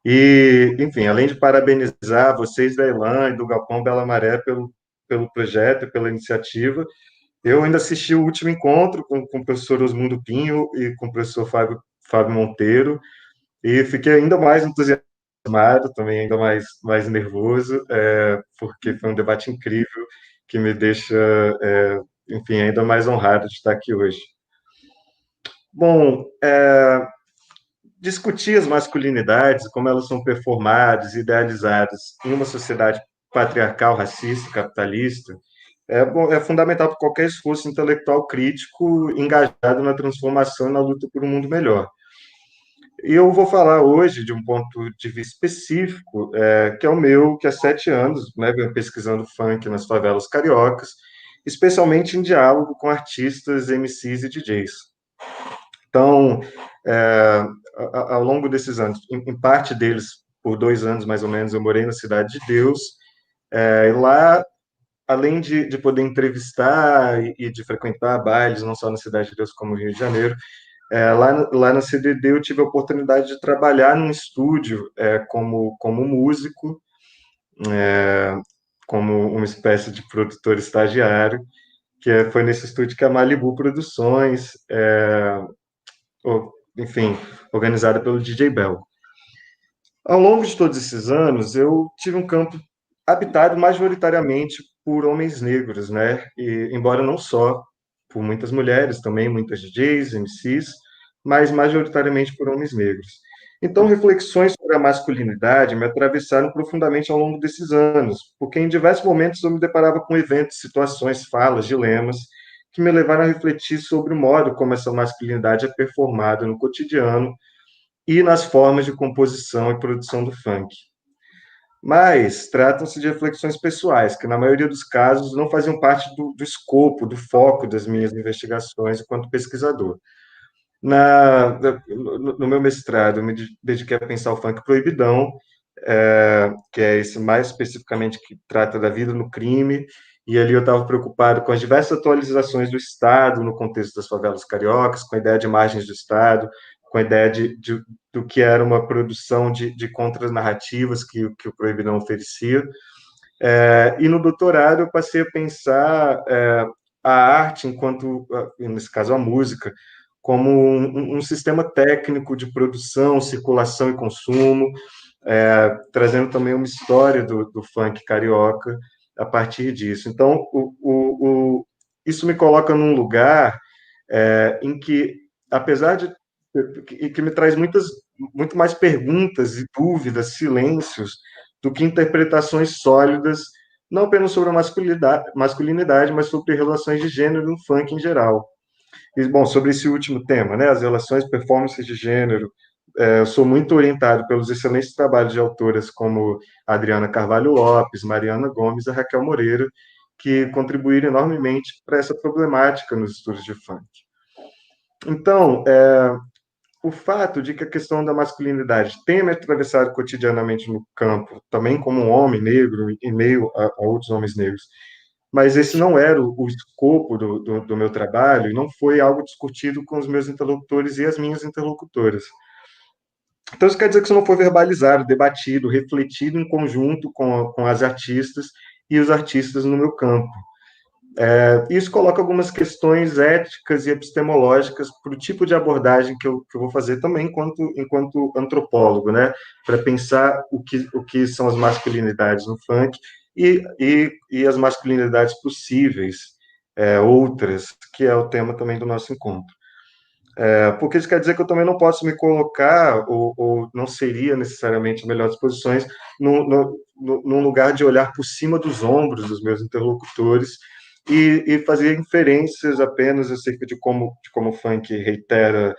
E, enfim, além de parabenizar vocês da Elan e do Galpão Bela Maré pelo projeto, pela iniciativa, eu ainda assisti o último encontro com o professor Osmundo Pinho e com o professor Fábio Monteiro, e fiquei ainda mais entusiasmado, também ainda mais nervoso, porque foi um debate incrível que me deixa, enfim, ainda mais honrado de estar aqui hoje. Bom, discutir as masculinidades, como elas são performadas, idealizadas em uma sociedade patriarcal, racista, capitalista, é fundamental para qualquer esforço intelectual crítico engajado na transformação e na luta por um mundo melhor. E eu vou falar hoje de um ponto de vista específico, que é o meu, que há 7 anos, né, venho pesquisando funk nas favelas cariocas, especialmente em diálogo com artistas, MCs e DJs. Então, ao longo desses anos, em parte deles, por 2 anos mais ou menos, eu morei na Cidade de Deus, e lá, além de poder entrevistar e de frequentar bailes, não só na Cidade de Deus, como no Rio de Janeiro, lá na CDD eu tive a oportunidade de trabalhar num estúdio como músico, como uma espécie de produtor estagiário, que foi nesse estúdio que a Malibu Produções, enfim, organizada pelo DJ Bell. Ao longo de todos esses anos, eu tive um campo habitado majoritariamente por homens negros, né? E, embora não só, por muitas mulheres também, muitas DJs, MCs, mas majoritariamente por homens negros. Então, reflexões sobre a masculinidade me atravessaram profundamente ao longo desses anos, porque em diversos momentos eu me deparava com eventos, situações, falas, dilemas, que me levaram a refletir sobre o modo como essa masculinidade é performada no cotidiano e nas formas de composição e produção do funk. Mas tratam-se de reflexões pessoais, que na maioria dos casos não faziam parte do escopo, do foco das minhas investigações enquanto pesquisador. No meu mestrado, eu me dediquei a pensar o funk proibidão, que é esse mais especificamente que trata da vida no crime, e ali eu estava preocupado com as diversas atualizações do Estado no contexto das favelas cariocas, com a ideia de imagens do Estado, com a ideia do que era uma produção de contranarrativas que o Proibidão oferecia. E no doutorado eu passei a pensar a arte enquanto, nesse caso, a música, como um sistema técnico de produção, circulação e consumo, trazendo também uma história do funk carioca a partir disso. Então, isso me coloca num lugar em que, apesar de que me traz muito mais perguntas e dúvidas, silêncios, do que interpretações sólidas, não apenas sobre a masculinidade, mas sobre relações de gênero no funk em geral. E, bom, sobre esse último tema, né, as relações performance de gênero, eu sou muito orientado pelos excelentes trabalhos de autoras como Adriana Carvalho Lopes, Mariana Gomes e Raquel Moreira, que contribuíram enormemente para essa problemática nos estudos de funk. Então, o fato de que a questão da masculinidade tenha me atravessado cotidianamente no campo, também como um homem negro, em meio a outros homens negros, mas esse não era o escopo do meu trabalho, e não foi algo discutido com os meus interlocutores e as minhas interlocutoras. Então, isso quer dizer que isso não foi verbalizado, debatido, refletido em conjunto com as artistas e os artistas no meu campo. Isso coloca algumas questões éticas e epistemológicas para o tipo de abordagem que eu vou fazer também enquanto antropólogo, né? Para pensar o que são as masculinidades no funk e as masculinidades possíveis, outras, que é o tema também do nosso encontro. Porque isso quer dizer que eu também não posso me colocar, ou não seria necessariamente a melhor das posições, num lugar de olhar por cima dos ombros dos meus interlocutores e fazer inferências apenas acerca de como o funk reitera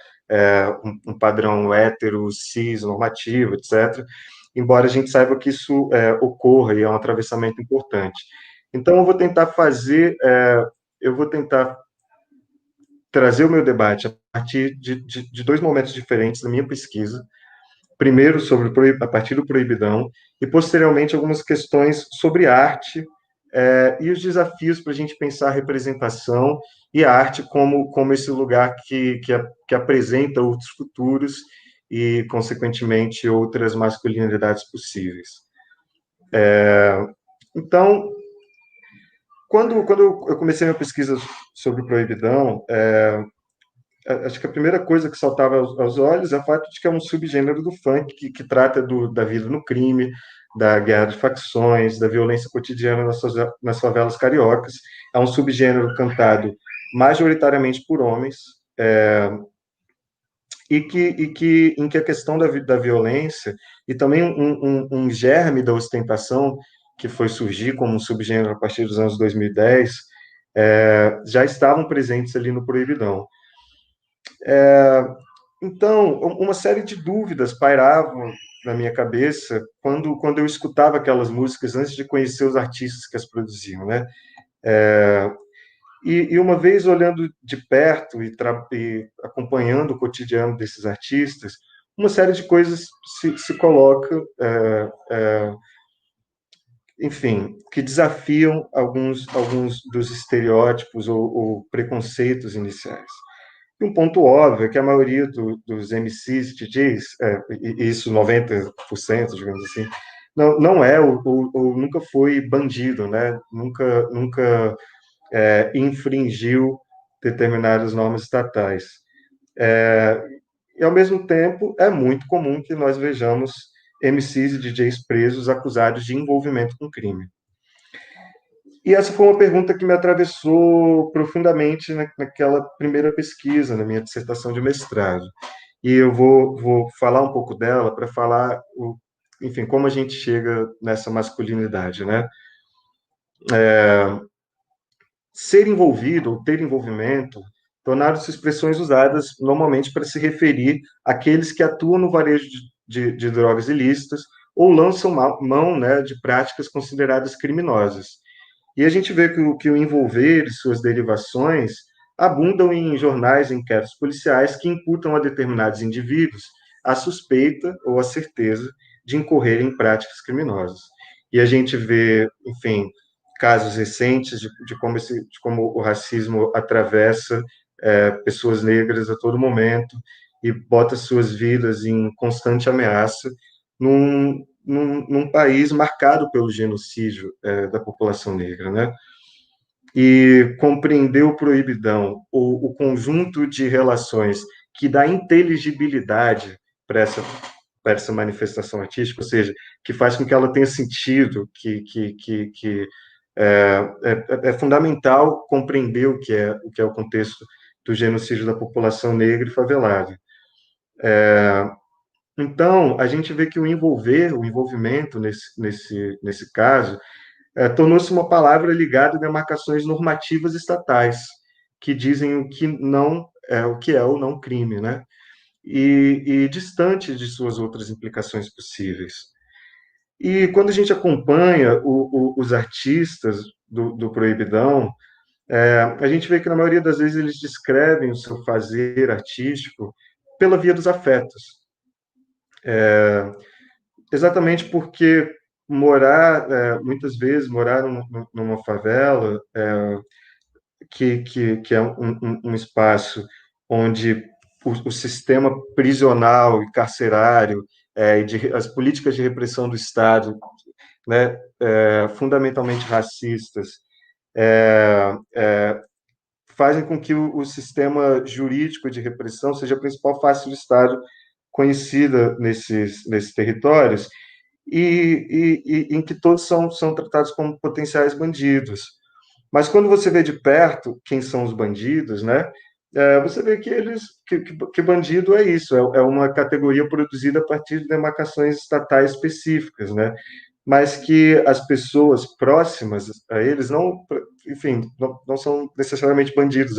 um padrão hétero, cis, normativo, etc., embora a gente saiba que isso ocorra e é um atravessamento importante. Então, eu vou tentar trazer o meu debate a partir de 2 momentos diferentes da minha pesquisa. primeiro a partir do Proibidão, e posteriormente algumas questões sobre arte e os desafios para a gente pensar a representação e a arte como esse lugar que apresenta outros futuros e, consequentemente, outras masculinidades possíveis. Então, quando eu comecei a minha pesquisa sobre Proibidão, acho que a primeira coisa que saltava aos olhos é o fato de que é um subgênero do funk que trata da vida no crime, da guerra de facções, da violência cotidiana nas favelas cariocas. É um subgênero cantado majoritariamente por homens, em que a questão da violência e também um germe da ostentação que foi surgir como um subgênero a partir dos anos 2010, já estavam presentes ali no Proibidão. Então, uma série de dúvidas pairavam na minha cabeça quando eu escutava aquelas músicas antes de conhecer os artistas que as produziam, né? E uma vez olhando de perto e acompanhando o cotidiano desses artistas, uma série de coisas se coloca, enfim, que desafiam alguns dos estereótipos ou preconceitos iniciais. E um ponto óbvio é que a maioria dos MCs, DJs, e isso 90%, digamos assim, não é ou nunca foi bandido, né? Nunca infringiu determinadas normas estatais. E, ao mesmo tempo, é muito comum que nós vejamos MCs e DJs presos acusados de envolvimento com crime. E essa foi uma pergunta que me atravessou profundamente naquela primeira pesquisa, na minha dissertação de mestrado. E eu vou falar um pouco dela para falar, enfim, como a gente chega nessa masculinidade, né? Ser envolvido ou ter envolvimento tornaram-se expressões usadas normalmente para se referir àqueles que atuam no varejo de drogas ilícitas ou lançam mão, né, de práticas consideradas criminosas. E a gente vê que o envolver e suas derivações abundam em jornais e inquéritos policiais que imputam a determinados indivíduos a suspeita ou a certeza de incorrerem em práticas criminosas. E a gente vê, enfim, casos recentes de como o racismo atravessa pessoas negras a todo momento e bota suas vidas em constante ameaça num país marcado pelo genocídio da população negra, né? E compreender o proibidão, o conjunto de relações que dá inteligibilidade para essa manifestação artística, ou seja, que faz com que ela tenha sentido, que é fundamental compreender o que é o contexto do genocídio da população negra e favelada. Então, a gente vê que o envolvimento nesse caso, tornou-se uma palavra ligada a demarcações normativas estatais, que dizem o que é ou não crime, né? E distante de suas outras implicações possíveis. E quando a gente acompanha os artistas do Proibidão, a gente vê que, na maioria das vezes, eles descrevem o seu fazer artístico pela via dos afetos. Exatamente porque muitas vezes, morar numa favela, que é um espaço onde o sistema prisional e carcerário as políticas de repressão do Estado, né, fundamentalmente racistas, fazem com que o sistema jurídico de repressão seja a principal face do Estado conhecida nesses territórios e em que todos são tratados como potenciais bandidos. Mas quando você vê de perto quem são os bandidos, né, você vê que bandido é isso, é uma categoria produzida a partir de demarcações estatais específicas, né, mas que as pessoas próximas a eles não são necessariamente bandidos.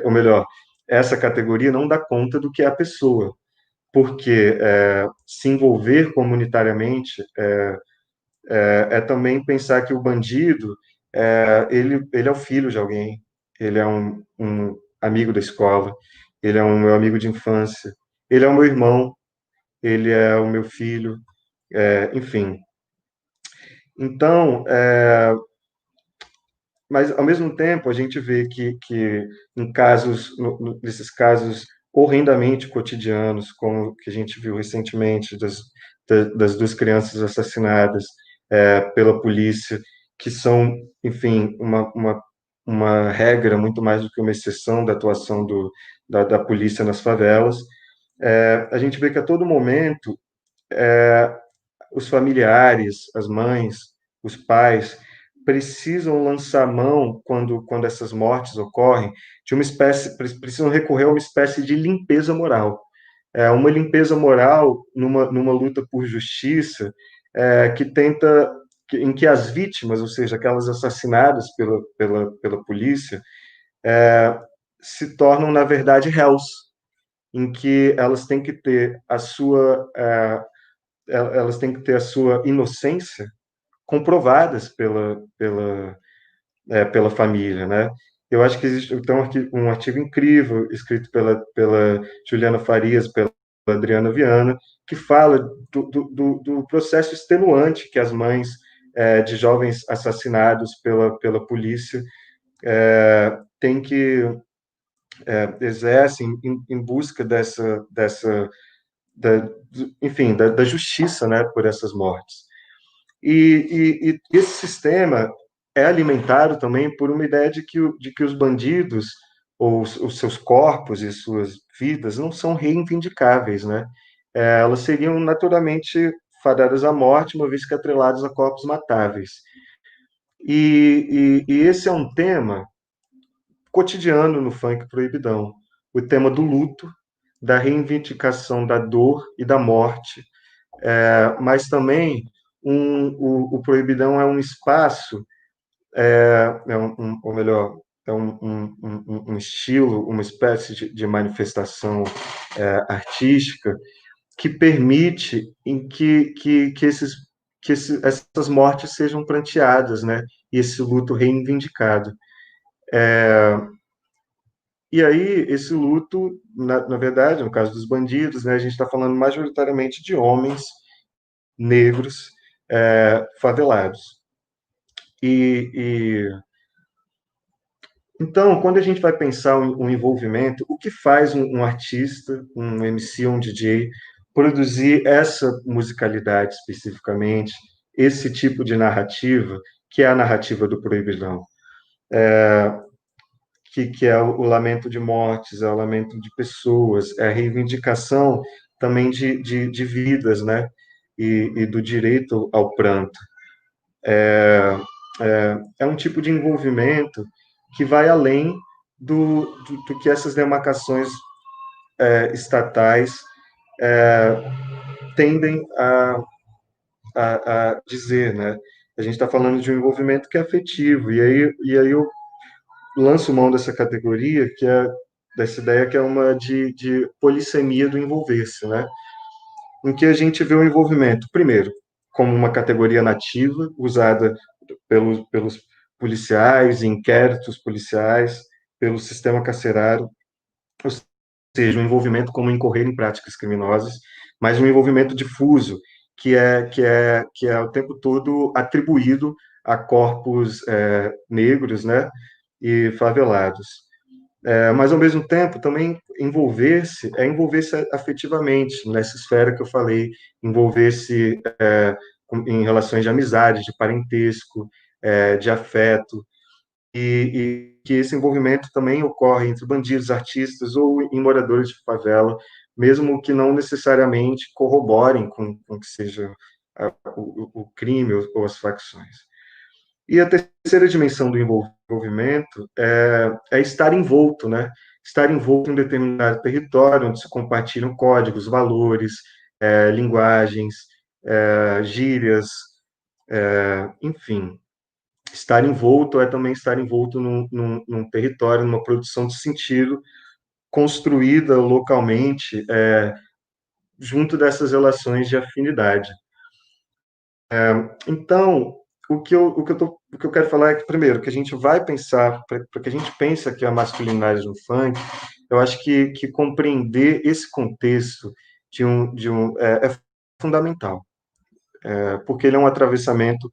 Ou melhor, essa categoria não dá conta do que é a pessoa, porque se envolver comunitariamente também pensar que o bandido ele é o filho de alguém, ele é um amigo da escola, ele é um meu amigo de infância, ele é o meu irmão, ele é o meu filho, enfim. Então, mas ao mesmo tempo a gente vê que em casos, nesses casos horrendamente cotidianos, como o que a gente viu recentemente das duas crianças assassinadas pela polícia, que são, enfim, uma regra muito mais do que uma exceção da atuação da polícia nas favelas, a gente vê que a todo momento os familiares, as mães, os pais, precisam lançar mão, quando essas mortes ocorrem, de uma espécie, precisam recorrer a uma espécie de limpeza moral. Uma limpeza moral numa luta por justiça que tenta, em que as vítimas, ou seja, aquelas assassinadas pela polícia, se tornam, na verdade, réus, em que elas têm que ter elas têm que ter a sua inocência comprovadas pela família, né? Eu acho que existe então um artigo incrível escrito pela Juliana Farias, pela Adriana Viana, que fala do processo extenuante que as mães de jovens assassinados pela polícia têm que exercem em busca enfim, da justiça, né, por essas mortes. E esse sistema é alimentado também por uma ideia de que os bandidos, ou os seus corpos e suas vidas, não são reivindicáveis, né? Elas seriam naturalmente fadadas à morte, uma vez que atreladas a corpos matáveis. E esse é um tema cotidiano no funk proibidão, o tema do luto, da reivindicação da dor e da morte, mas também o proibidão é um espaço, ou melhor, é um estilo, uma espécie de manifestação artística que permite em que essas mortes sejam pranteadas, né? E esse luto reivindicado. E aí, esse luto, na verdade, no caso dos bandidos, né, a gente está falando majoritariamente de homens negros favelados. Então, quando a gente vai pensar um envolvimento, o que faz um artista, um MC, um DJ, produzir essa musicalidade especificamente, esse tipo de narrativa, que é a narrativa do proibidão, que é o lamento de mortes, é o lamento de pessoas, é a reivindicação também de vidas, né? E do direito ao pranto. É um tipo de envolvimento que vai além do que essas demarcações estatais tendem a dizer, né? A gente está falando de um envolvimento que é afetivo, e aí eu lanço mão dessa categoria, dessa ideia que é uma de polissemia do envolver-se, né? Em que a gente vê o envolvimento, primeiro, como uma categoria nativa, usada pelos policiais, inquéritos policiais, pelo sistema carcerário, ou seja, um envolvimento como incorrer em práticas criminosas, mas um envolvimento difuso, que é o tempo todo atribuído a corpos negros, né, e favelados. Mas, ao mesmo tempo, também envolver-se afetivamente, nessa esfera que eu falei, envolver-se em relações de amizade, de parentesco, de afeto, e que esse envolvimento também ocorre entre bandidos, artistas ou em moradores de favela, mesmo que não necessariamente corroborem com que seja o crime ou as facções. E a terceira dimensão do envolvimento é estar envolto, né? Estar envolto em um determinado território onde se compartilham códigos, valores, linguagens, gírias, enfim. Estar envolto é também estar envolto num território, numa produção de sentido construída localmente junto dessas relações de afinidade. Então, o que eu quero falar é que, primeiro, que a gente vai pensar, para que a gente pense aqui a masculinidade no funk, eu acho que compreender esse contexto é fundamental, porque ele é um atravessamento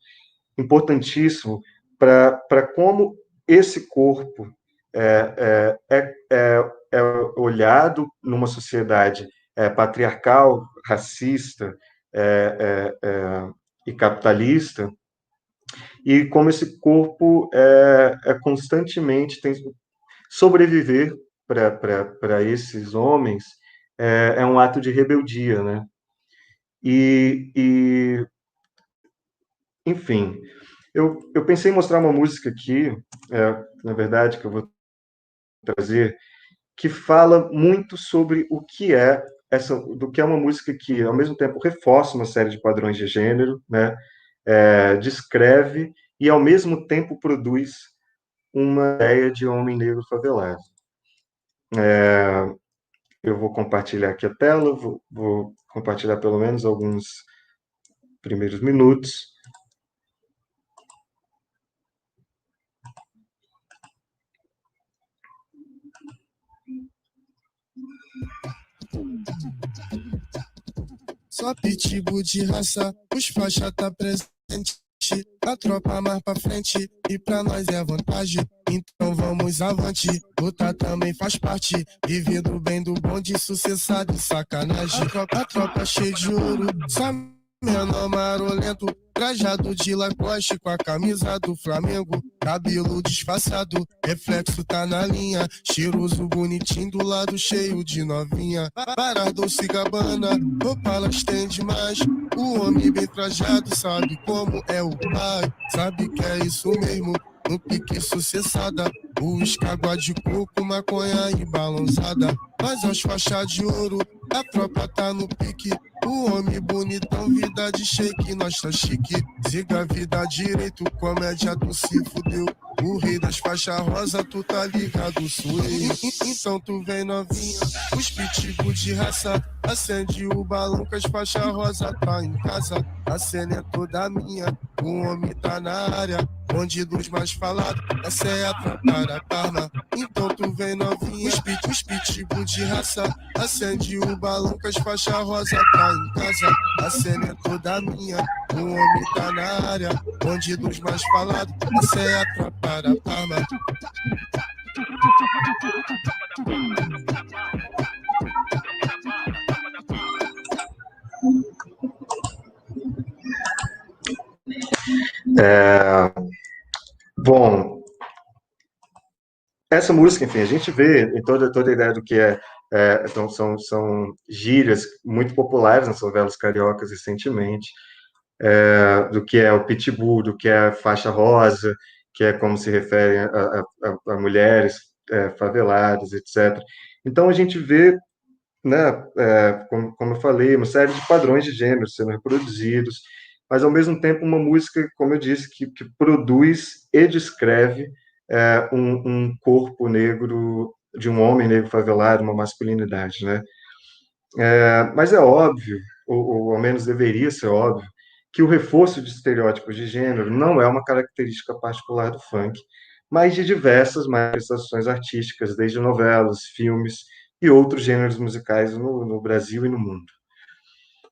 importantíssimo para como esse corpo é olhado numa sociedade patriarcal, racista e capitalista, e como esse corpo constantemente tem sobreviver para esses homens é um ato de rebeldia, né? Enfim, eu pensei em mostrar uma música aqui, na verdade, que eu vou trazer, que fala muito sobre o que é do que é uma música que, ao mesmo tempo, reforça uma série de padrões de gênero, né? Descreve e, ao mesmo tempo, produz uma ideia de homem negro favelado. Eu vou compartilhar aqui a tela, vou compartilhar pelo menos alguns primeiros minutos. Só pitbull de raça, os faixa tá presente. A tropa mais pra frente e pra nós é vantagem. Então vamos avante, lutar também faz parte. Vivendo bem do bom de sucesso de sacanagem. A tropa cheia de ouro, só menor marolento. Trajado de Lacoste com a camisa do Flamengo. Cabelo disfarçado, reflexo tá na linha. Cheiroso, bonitinho, do lado cheio de novinha. Para Dolce Gabbana, roupa elas tem demais. O homem bem trajado sabe como é o pai. Sabe que é isso mesmo, no pique sucessada. O escágua de coco, maconha e balançada. Mas as faixas de ouro, a tropa tá no pique. O homem bonitão, vida de shake, nós tá chique. Ziga vida direito, comédia tu se fudeu. O rei das faixas rosa, tu tá ligado, sou eu. Então tu vem novinha, os pitbull de raça. Acende o balão que as faixas rosa tá em casa. A cena é toda minha, o homem tá na área. Onde dos mais falados, essa é a tropa da Parma. Então tu vem novinha, os pitbull de raça. Acende o balão que as faixas rosa tá em casa. A cena é toda minha, o homem tá na área. Onde dos mais falados, essa é a tropa da Parma. Bom, essa música, enfim, a gente vê em toda a ideia do que então são gírias muito populares nas favelas cariocas recentemente, do que é o pitbull, do que é a faixa rosa, que é como se refere a mulheres faveladas, etc. Então a gente vê, né, como eu falei, uma série de padrões de gênero sendo reproduzidos, mas ao mesmo tempo uma música, como eu disse, que produz e descreve um corpo negro, de um homem negro favelado, uma masculinidade, né? Mas é óbvio, ou ao menos deveria ser óbvio, que o reforço de estereótipos de gênero não é uma característica particular do funk, mas de diversas manifestações artísticas, desde novelas, filmes e outros gêneros musicais no Brasil e no mundo.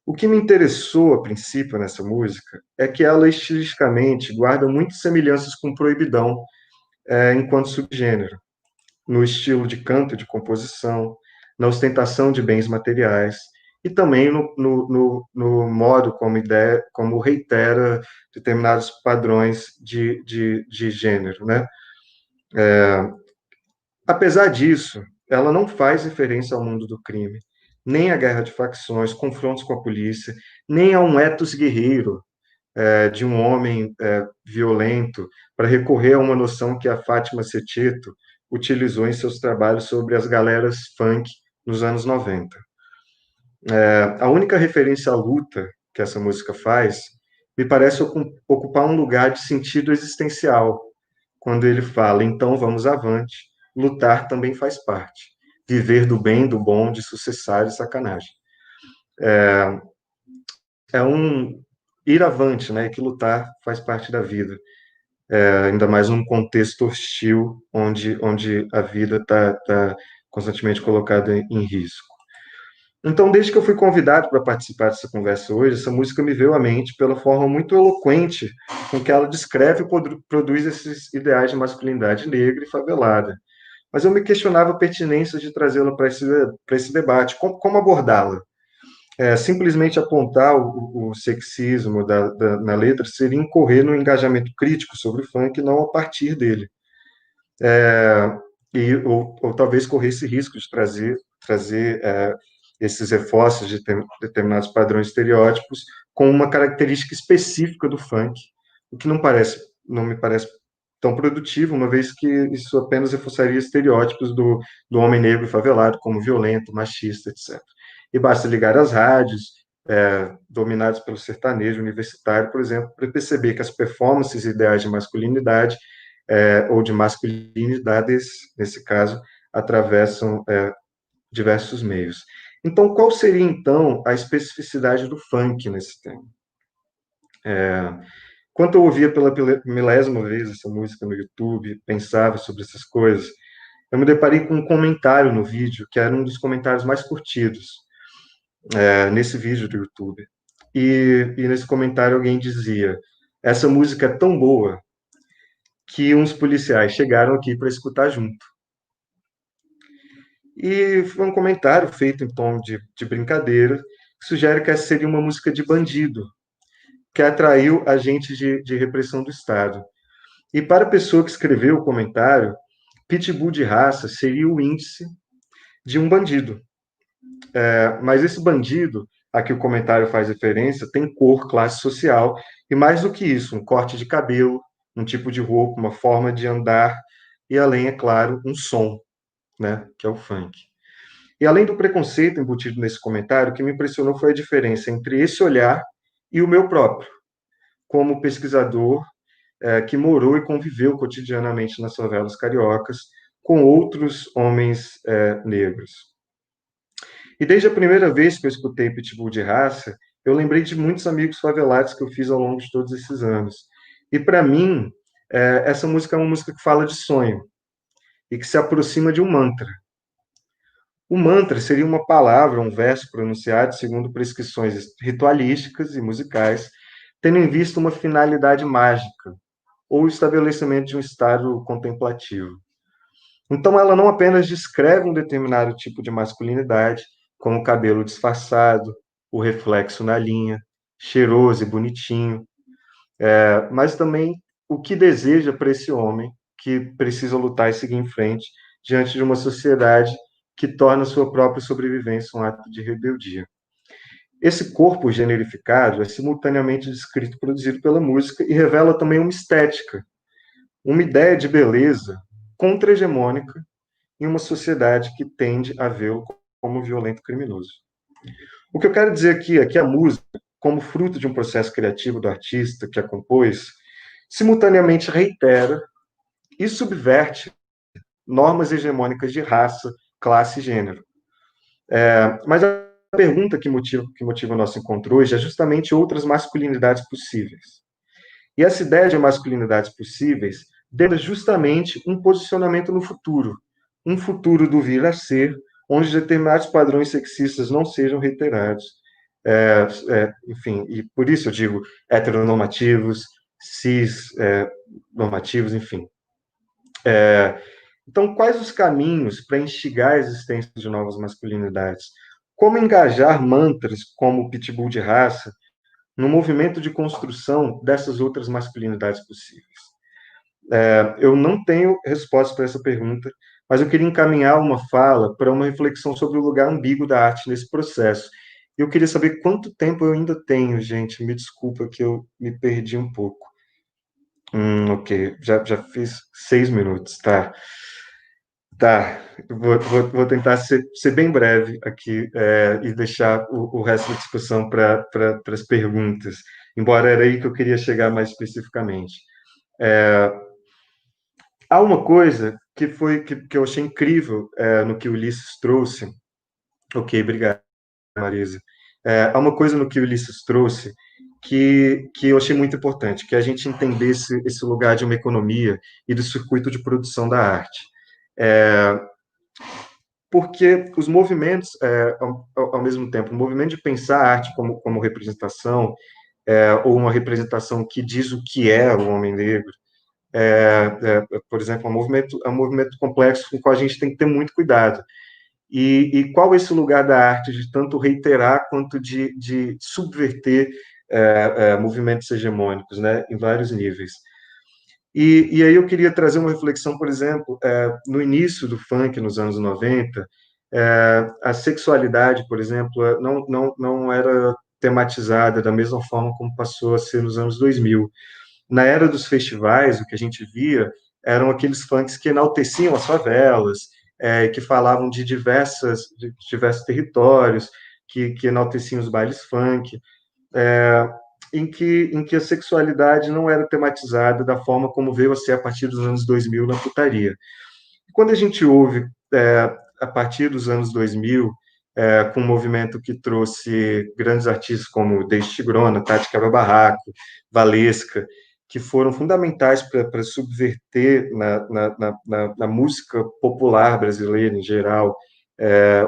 O que me interessou, a princípio, nessa música é que ela, estilisticamente, guarda muitas semelhanças com Proibidão, enquanto subgênero, no estilo de canto e de composição, na ostentação de bens materiais, e também no modo como reitera determinados padrões de gênero, né? Apesar disso, ela não faz referência ao mundo do crime, nem à guerra de facções, confrontos com a polícia, nem a um ethos guerreiro de um homem violento, para recorrer a uma noção que a Fátima Setito utilizou em seus trabalhos sobre as galeras funk nos anos 90. A única referência à luta que essa música faz me parece ocupar um lugar de sentido existencial, quando ele fala, então vamos avante, lutar também faz parte, viver do bem, do bom, de sucessar e sacanagem. É um ir avante, né, que lutar faz parte da vida, ainda mais num contexto hostil, onde a vida está constantemente colocada em risco. Então, desde que eu fui convidado para participar dessa conversa hoje, essa música me veio à mente pela forma muito eloquente com que ela descreve e produz esses ideais de masculinidade negra e favelada. Mas eu me questionava a pertinência de trazê-la para esse debate. Como abordá-la? Simplesmente apontar o sexismo na letra seria incorrer no engajamento crítico sobre o funk, não a partir dele. Ou talvez correr esse risco de trazer esses reforços de determinados padrões estereótipos com uma característica específica do funk, o que não me parece tão produtivo, uma vez que isso apenas reforçaria estereótipos do homem negro favelado como violento, machista, etc. E basta ligar as rádios, dominadas pelo sertanejo universitário, por exemplo, para perceber que as performances ideais de masculinidade ou de masculinidades, nesse caso, atravessam diversos meios. Então, qual seria, então, a especificidade do funk nesse tema? Quando eu ouvia pela milésima vez essa música no YouTube, pensava sobre essas coisas, eu me deparei com um comentário no vídeo, que era um dos comentários mais curtidos nesse vídeo do YouTube. E nesse comentário alguém dizia: essa música é tão boa que uns policiais chegaram aqui para escutar junto. E foi um comentário feito em tom de brincadeira, que sugere que essa seria uma música de bandido, que atraiu agentes de repressão do Estado. E para a pessoa que escreveu o comentário, pitbull de raça seria o índice de um bandido. Mas esse bandido, a que o comentário faz referência, tem cor, classe social, e mais do que isso, um corte de cabelo, um tipo de roupa, uma forma de andar, e além, é claro, um som, né, que é o funk. E além do preconceito embutido nesse comentário, o que me impressionou foi a diferença entre esse olhar e o meu próprio, como pesquisador que morou e conviveu cotidianamente nas favelas cariocas com outros homens negros. E desde a primeira vez que eu escutei Pitbull de Raça, eu lembrei de muitos amigos favelados que eu fiz ao longo de todos esses anos. E para mim, essa música é uma música que fala de sonho e que se aproxima de um mantra. O mantra seria uma palavra, um verso pronunciado segundo prescrições ritualísticas e musicais, tendo em vista uma finalidade mágica ou o estabelecimento de um estado contemplativo. Então, ela não apenas descreve um determinado tipo de masculinidade, como o cabelo disfarçado, o reflexo na linha, cheiroso e bonitinho, mas também o que deseja para esse homem que precisa lutar e seguir em frente diante de uma sociedade que torna sua própria sobrevivência um ato de rebeldia. Esse corpo generificado é simultaneamente descrito e produzido pela música e revela também uma estética, uma ideia de beleza contra-hegemônica em uma sociedade que tende a vê-lo como violento criminoso. O que eu quero dizer aqui é que a música, como fruto de um processo criativo do artista que a compôs, simultaneamente reitera e subverte normas hegemônicas de raça, classe e gênero. Mas a pergunta que motiva o nosso encontro hoje é justamente outras masculinidades possíveis. E essa ideia de masculinidades possíveis deve justamente um posicionamento no futuro, um futuro do vir a ser, onde determinados padrões sexistas não sejam reiterados. Enfim, e por isso eu digo heteronormativos, cis normativos, enfim. Então, quais os caminhos para instigar a existência de novas masculinidades? Como engajar mantras como o pitbull de raça no movimento de construção dessas outras masculinidades possíveis? Eu não tenho resposta para essa pergunta, mas eu queria encaminhar uma fala para uma reflexão sobre o lugar ambíguo da arte nesse processo. Eu queria saber quanto tempo eu ainda tenho, gente. Me desculpa que eu me perdi um pouco. Ok, já fiz 6 minutos, tá? Tá, vou tentar ser bem breve aqui e deixar o resto da discussão para as perguntas, embora era aí que eu queria chegar mais especificamente. Há uma coisa que eu achei incrível no que o Ulisses trouxe. Ok, obrigado, Marisa. Há uma coisa no que o Ulisses trouxe que eu achei muito importante, que a gente entendesse esse lugar de uma economia e do circuito de produção da arte. porque os movimentos, ao mesmo tempo, o movimento de pensar a arte como representação, ou uma representação que diz o que é o homem negro, por exemplo, é um movimento complexo com o qual a gente tem que ter muito cuidado. E qual é esse lugar da arte de tanto reiterar quanto de subverter movimentos hegemônicos, né, em vários níveis. E aí eu queria trazer uma reflexão, por exemplo, no início do funk, nos anos 90, a sexualidade, por exemplo, não era tematizada da mesma forma como passou a ser nos anos 2000. Na era dos festivais, o que a gente via eram aqueles funks que enalteciam as favelas, que falavam de diversos territórios, que enalteciam os bailes funk, em que a sexualidade não era tematizada da forma como veio a ser a partir dos anos 2000 na putaria. Quando a gente ouve, a partir dos anos 2000, com um movimento que trouxe grandes artistas como David Tigrona, Tati Quebra-Barraco, Valesca, que foram fundamentais para subverter na música popular brasileira em geral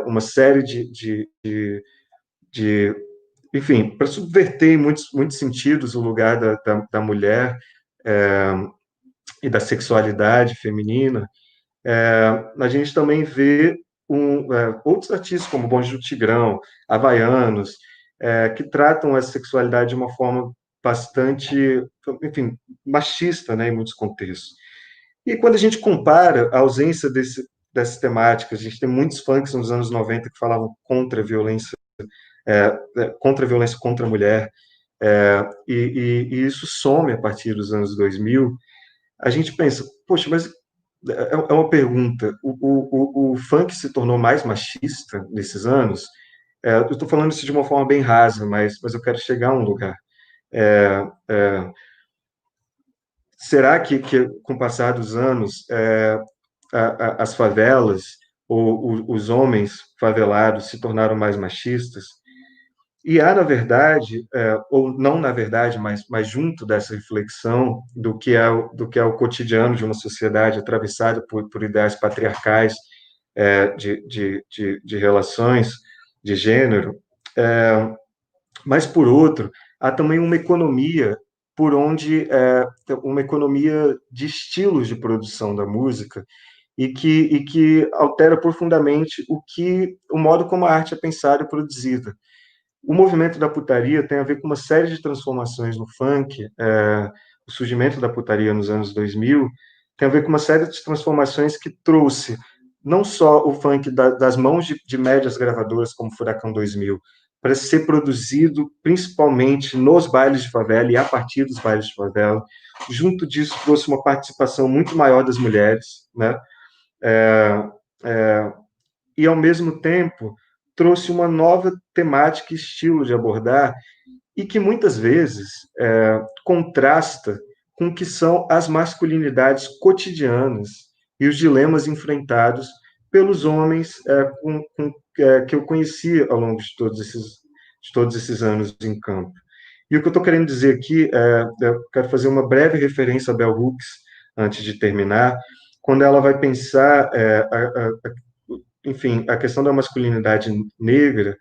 uma série enfim, para subverter em muitos sentidos o lugar da mulher e da sexualidade feminina. A gente também vê outros artistas como Bonde do Tigrão, Havaianos, que tratam a sexualidade de uma forma bastante, enfim, machista, né, em muitos contextos. E quando a gente compara a ausência dessas temáticas, a gente tem muitos funks nos anos 90 que falavam contra a violência contra a mulher, e isso some a partir dos anos 2000, a gente pensa, poxa, mas é uma pergunta, o funk se tornou mais machista nesses anos? Eu estou falando isso de uma forma bem rasa, mas eu quero chegar a um lugar. Será que com o passar dos anos, as favelas, ou os homens favelados se tornaram mais machistas? E há, na verdade, ou não na verdade, mas junto dessa reflexão do que é o cotidiano de uma sociedade atravessada por ideais patriarcais de relações de gênero, mas, por outro, há também uma economia por onde uma economia de estilos de produção da música e que altera profundamente o modo como a arte é pensada e produzida. O movimento da putaria tem a ver com uma série de transformações no funk, o surgimento da putaria nos anos 2000 tem a ver com uma série de transformações que trouxe não só o funk das mãos de médias gravadoras como Furacão 2000, para ser produzido principalmente nos bailes de favela e a partir dos bailes de favela. Junto disso, trouxe uma participação muito maior das mulheres, né? E, ao mesmo tempo, trouxe uma nova temática e estilo de abordar, e que muitas vezes contrasta com o que são as masculinidades cotidianas e os dilemas enfrentados pelos homens que eu conheci ao longo de todos esses anos em campo. E o que eu estou querendo dizer aqui, eu quero fazer uma breve referência a Bell Hooks, antes de terminar, quando ela vai pensar enfim, a questão da masculinidade negra,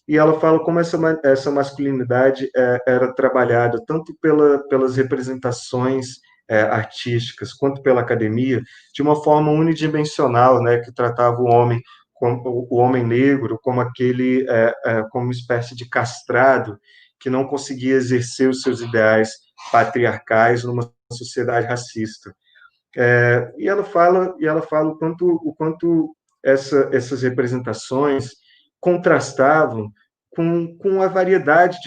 e ela fala como essa masculinidade era trabalhada tanto pelas representações artísticas, quanto pela academia, de uma forma unidimensional, né, que tratava o homem negro como como uma espécie de castrado, que não conseguia exercer os seus ideais patriarcais numa sociedade racista. E ela fala o quanto essas representações contrastavam com a variedade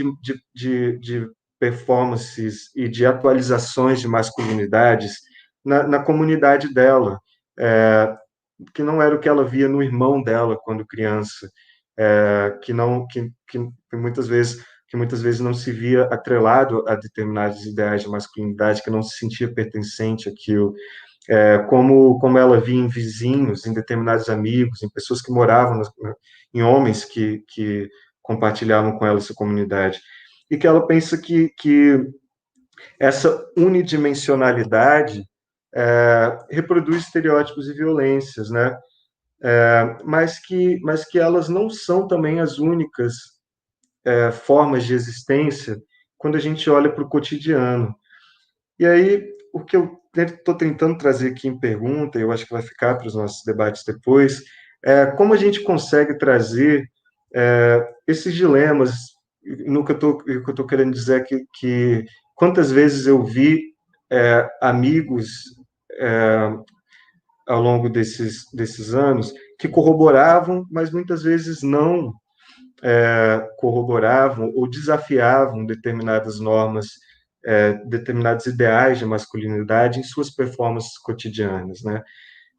de performances e de atualizações de masculinidades na comunidade dela, que não era o que ela via no irmão dela quando criança, que muitas vezes não se via atrelado a determinados ideais de masculinidade, que não se sentia pertencente àquilo, como ela via em vizinhos, em determinados amigos, em pessoas que moravam, em homens que compartilhavam com ela essa comunidade. E que ela pensa que essa unidimensionalidade reproduz estereótipos e violências, né? mas que elas não são também as únicas formas de existência quando a gente olha para o cotidiano. E aí, o que eu estou tentando trazer aqui em pergunta, eu acho que vai ficar para os nossos debates depois, é como a gente consegue trazer esses dilemas. No que eu estou querendo dizer é que quantas vezes eu vi amigos ao longo desses anos que corroboravam, mas muitas vezes não corroboravam ou desafiavam determinadas normas, determinados ideais de masculinidade em suas performances cotidianas, né?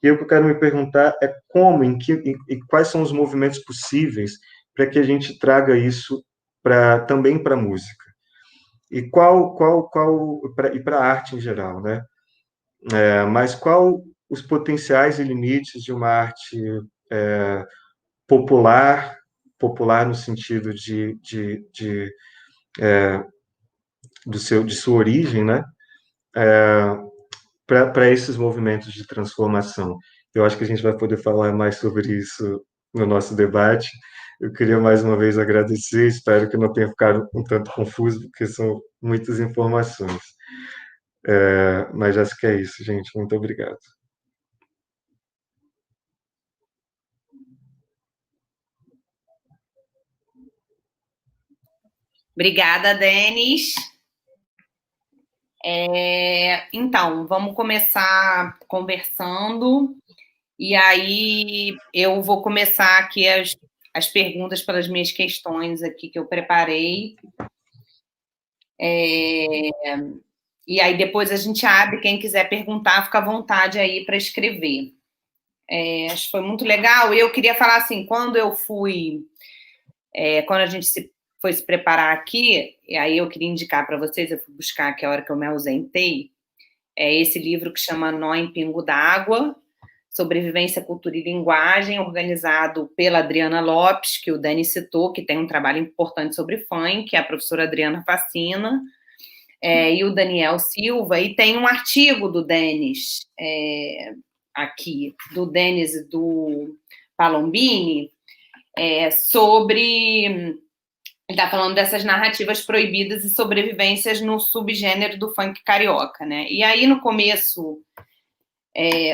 E o que eu quero me perguntar é como, e quais são os movimentos possíveis para que a gente traga isso também para a música. E para a arte em geral, né? Mas qual os potenciais e limites de uma arte popular no sentido de sua origem, né? Para esses movimentos de transformação. Eu acho que a gente vai poder falar mais sobre isso no nosso debate. Eu queria mais uma vez agradecer, espero que não tenha ficado um tanto confuso, porque são muitas informações. Mas acho que é isso, gente. Muito obrigado. Obrigada, Denis. Então, vamos começar conversando, e aí eu vou começar aqui as perguntas pelas minhas questões aqui que eu preparei. E aí depois a gente abre, quem quiser perguntar, fica à vontade aí para escrever. Acho que foi muito legal. E eu queria falar assim, quando a gente foi se preparar aqui, e aí eu queria indicar para vocês, eu fui buscar aqui a hora que eu me ausentei, esse livro que chama Nó em Pingo d'Água, Sobrevivência, Cultura e Linguagem, organizado pela Adriana Lopes, que o Dani citou, que tem um trabalho importante sobre funk, a professora Adriana Facina, e o Daniel Silva, e tem um artigo do Denis, aqui, do Denis e do Palombini, sobre... Ele está falando dessas narrativas proibidas e sobrevivências no subgênero do funk carioca, né? E aí, no começo,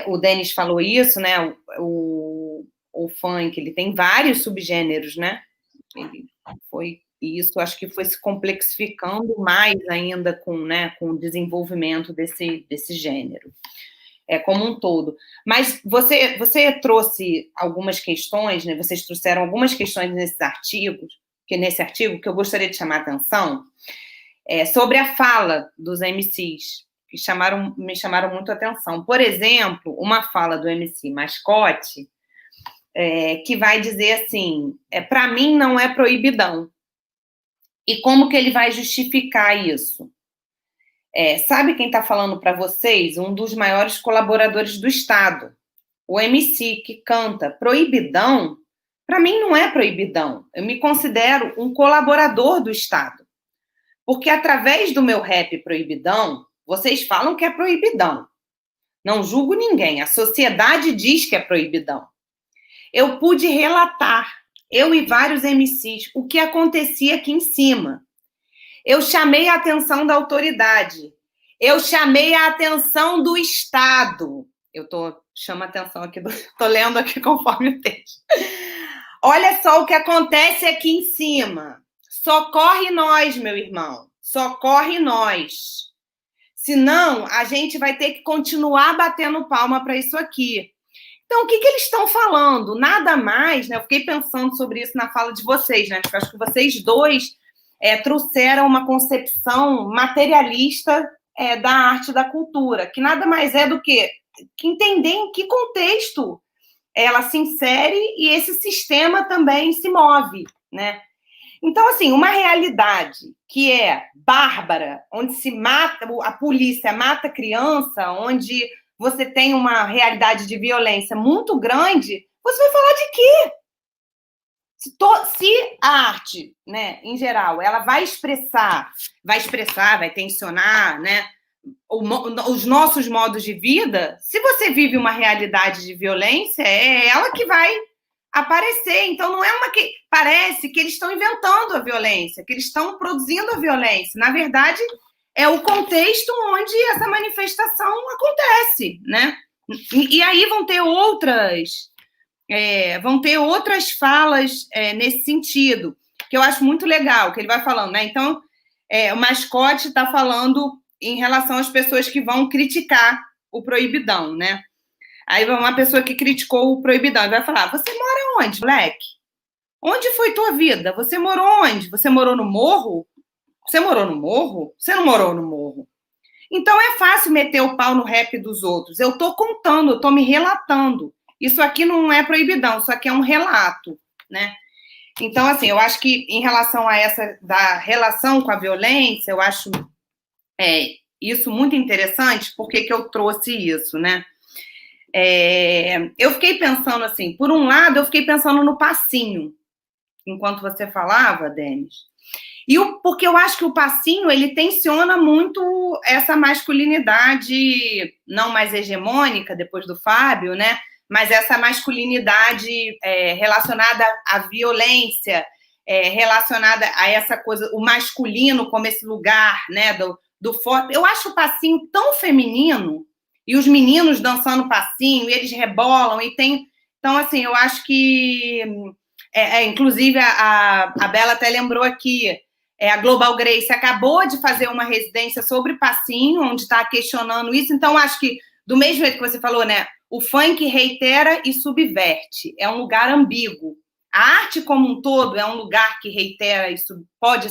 o Denis falou isso, né? O funk, ele tem vários subgêneros, né? Isso acho que foi se complexificando mais ainda com o desenvolvimento desse gênero, como um todo. Mas você trouxe algumas questões, né? Vocês trouxeram algumas questões nesse artigo que eu gostaria de chamar a atenção, sobre a fala dos MCs, que me chamaram muito a atenção. Por exemplo, uma fala do MC Mascote, que vai dizer assim, para mim não é proibidão. E como que ele vai justificar isso? Sabe quem está falando para vocês? Um dos maiores colaboradores do Estado, o MC, que canta proibidão. Para mim não é proibidão. Eu me considero um colaborador do Estado. Porque através do meu rap proibidão, vocês falam que é proibidão. Não julgo ninguém. A sociedade diz que é proibidão. Eu pude relatar, eu e vários MCs, o que acontecia aqui em cima. Eu chamei a atenção da autoridade. Eu chamei a atenção do Estado. Chamo a atenção aqui, estou lendo aqui conforme o texto. Olha só o que acontece aqui em cima. Socorre nós, meu irmão. Socorre nós. Senão, a gente vai ter que continuar batendo palma para isso aqui. Então, o que eles estão falando? Nada mais, né? Eu fiquei pensando sobre isso na fala de vocês, né? Porque eu acho que vocês dois trouxeram uma concepção materialista da arte e da cultura, que nada mais é do que entender em que contexto ela se insere e esse sistema também se move, né? Então, assim, uma realidade que é bárbara, onde se mata, a polícia mata criança, onde você tem uma realidade de violência muito grande, você vai falar de quê? Se a arte, né, em geral, ela vai expressar, vai tensionar, né, os nossos modos de vida, se você vive uma realidade de violência, é ela que vai aparecer. Então, não é parece que eles estão inventando a violência, que eles estão produzindo a violência. Na verdade, é o contexto onde essa manifestação acontece, né? E aí vão ter outras falas nesse sentido, que eu acho muito legal, que ele vai falando, né? Então, o Mascote está falando em relação às pessoas que vão criticar o proibidão, né? Aí uma pessoa que criticou o proibidão vai falar: você mora onde, moleque? Onde foi tua vida? Você morou onde? Você morou no morro? Você morou no morro? Você não morou no morro. Então é fácil meter o pau no rap dos outros. Eu tô contando, eu tô me relatando. Isso aqui não é proibidão, isso aqui é um relato, né? Então, assim, eu acho que em relação a essa da relação com a violência, eu acho isso muito interessante. Por que eu trouxe isso, né? Eu fiquei pensando assim, por um lado, eu fiquei pensando no passinho, enquanto você falava, Denis. Porque eu acho que o passinho, ele tensiona muito essa masculinidade não mais hegemônica, depois do Fábio, né? Mas essa masculinidade relacionada à violência, relacionada a essa coisa, o masculino como esse lugar, né, do forte. Eu acho o passinho tão feminino, e os meninos dançando passinho, e eles rebolam, e tem... Então, assim, eu acho que... inclusive, a Bela até lembrou aqui, a Global Grace acabou de fazer uma residência sobre passinho, onde está questionando isso. Então, acho que, do mesmo jeito que você falou, né, o funk reitera e subverte. É um lugar ambíguo. A arte como um todo é um lugar que reitera e pode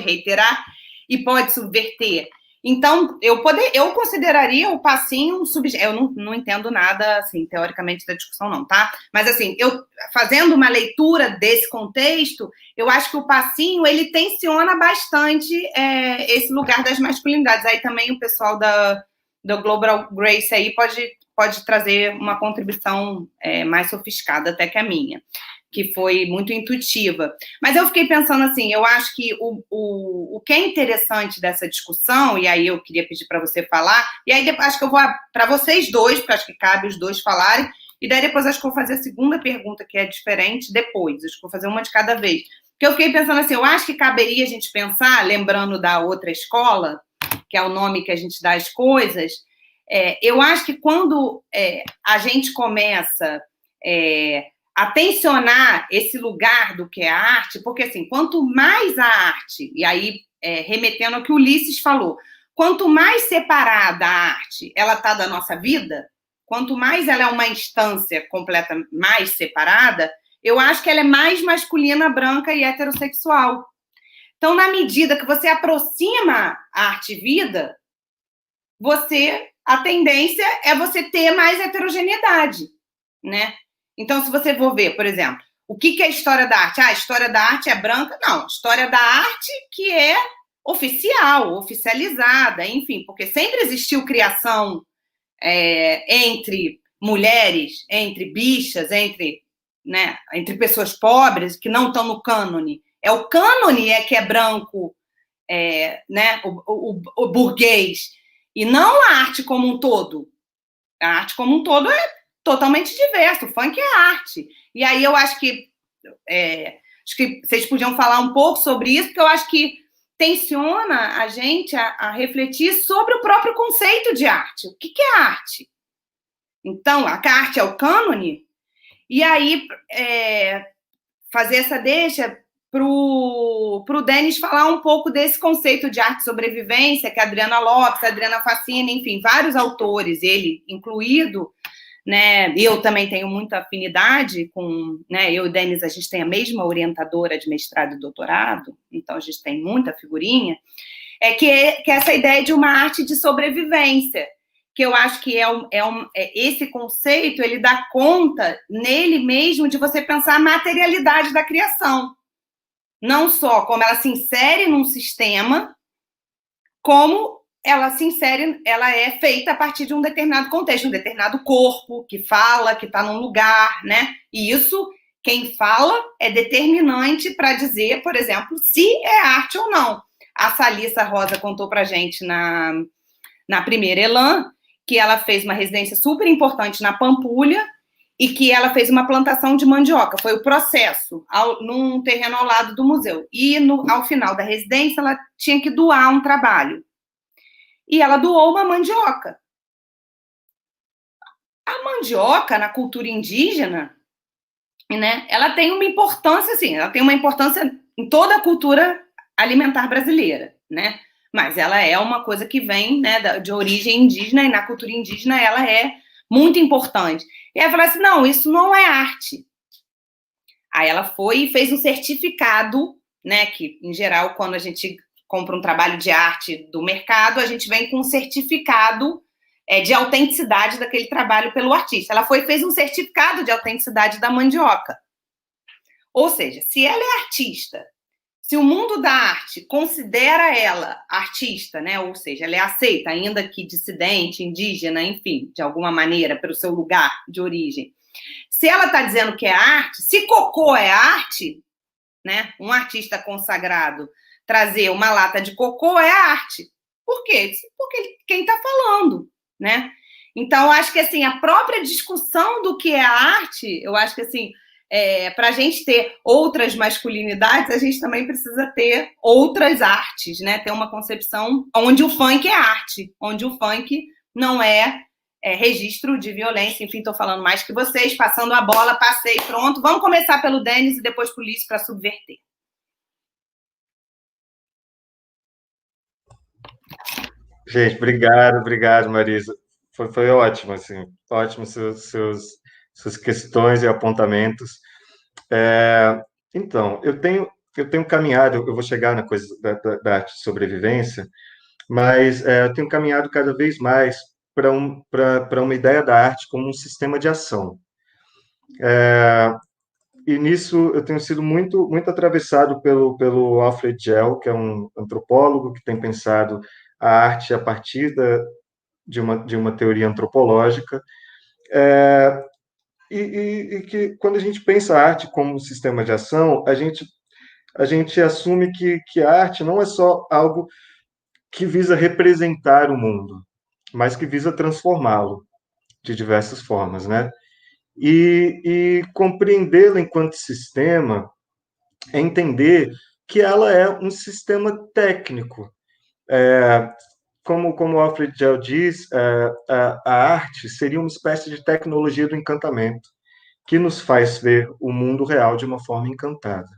reiterar e pode subverter. Então, eu consideraria o passinho um subjeto. Eu não entendo nada, assim, teoricamente, da discussão, não, tá? Mas, assim, eu fazendo uma leitura desse contexto, eu acho que o passinho, ele tensiona bastante esse lugar das masculinidades. Aí também o pessoal do Global Grace aí pode trazer uma contribuição mais sofisticada até que a minha, que foi muito intuitiva. Mas eu fiquei pensando assim, eu acho que o que é interessante dessa discussão, e aí eu queria pedir para você falar, e aí depois, acho que eu vou para vocês dois, porque acho que cabe os dois falarem, e daí depois acho que eu vou fazer a segunda pergunta, que é diferente, depois. Acho que vou fazer uma de cada vez. Porque eu fiquei pensando assim, eu acho que caberia a gente pensar, lembrando da outra escola, que é o nome que a gente dá às coisas, eu acho que quando a gente começa a tensionar esse lugar do que é a arte, porque, assim, quanto mais a arte, e aí, remetendo ao que o Ulisses falou, quanto mais separada a arte ela está da nossa vida, quanto mais ela é uma instância completa, mais separada, eu acho que ela é mais masculina, branca e heterossexual. Então, na medida que você aproxima a arte-vida, a tendência é você ter mais heterogeneidade, né? Então, se você for ver, por exemplo, o que é a história da arte? A história da arte é branca? Não, a história da arte que é oficializada, enfim, porque sempre existiu criação entre mulheres, entre bichas, entre pessoas pobres que não estão no cânone. O cânone que é branco, né, o burguês, e não a arte como um todo. A arte como um todo é totalmente diverso. O funk é arte. E aí eu acho que vocês podiam falar um pouco sobre isso, porque eu acho que tensiona a gente a refletir sobre o próprio conceito de arte. O que é arte? Então, a arte é o cânone, e aí fazer essa deixa para o Denis falar um pouco desse conceito de arte sobrevivência, que a Adriana Lopes, a Adriana Facini, enfim, vários autores, ele incluído, né? Eu também tenho muita afinidade com, né? Eu e o Denis, a gente tem a mesma orientadora de mestrado e doutorado, então a gente tem muita figurinha, que é essa ideia de uma arte de sobrevivência, que eu acho que esse conceito, ele dá conta nele mesmo de você pensar a materialidade da criação. Não só como ela se insere num sistema, como ela é feita a partir de um determinado contexto, um determinado corpo que fala, que está num lugar, né? E isso, quem fala, é determinante para dizer, por exemplo, se é arte ou não. A Salissa Rosa contou para a gente na primeira Elan, que ela fez uma residência super importante na Pampulha e que ela fez uma plantação de mandioca. Foi o processo, num terreno ao lado do museu. E ao final da residência, ela tinha que doar um trabalho. E ela doou uma mandioca. A mandioca, na cultura indígena, né, ela tem uma importância, assim, ela tem uma importância em toda a cultura alimentar brasileira, né? Mas ela é uma coisa que vem, né, de origem indígena, e na cultura indígena ela é muito importante. E ela falou assim, não, isso não é arte. Aí ela foi e fez um certificado, né, que, em geral, quando a gente compra um trabalho de arte do mercado, a gente vem com um certificado de autenticidade daquele trabalho pelo artista. Ela foi e fez um certificado de autenticidade da mandioca. Ou seja, se ela é artista, se o mundo da arte considera ela artista, né, ou seja, ela é aceita, ainda que dissidente, indígena, enfim, de alguma maneira, pelo seu lugar de origem, se ela está dizendo que é arte, se cocô é arte, né, um artista consagrado trazer uma lata de cocô é arte. Por quê? Porque quem está falando, né? Então, acho que, assim, a própria discussão do que é arte, eu acho que, assim, para a gente ter outras masculinidades, a gente também precisa ter outras artes, né? Ter uma concepção onde o funk é arte, onde o funk não é registro de violência. Enfim, estou falando mais que vocês, passando a bola, passei, pronto. Vamos começar pelo Denis e depois por Lício para subverter. Gente, obrigado, Marisa. Foi ótimo, assim, ótimo suas questões e apontamentos. Então, eu tenho caminhado, eu vou chegar na coisa da arte de sobrevivência, mas eu tenho caminhado cada vez mais para uma ideia da arte como um sistema de ação. E nisso eu tenho sido muito atravessado pelo Alfred Gell, que é um antropólogo que tem pensado a arte a partir de uma teoria antropológica, e que quando a gente pensa a arte como um sistema de ação, a gente assume que a arte não é só algo que visa representar o mundo, mas que visa transformá-lo de diversas formas, né? E compreendê-la enquanto sistema é entender que ela é um sistema técnico. Como Alfred Gell diz, a arte seria uma espécie de tecnologia do encantamento, que nos faz ver o mundo real de uma forma encantada.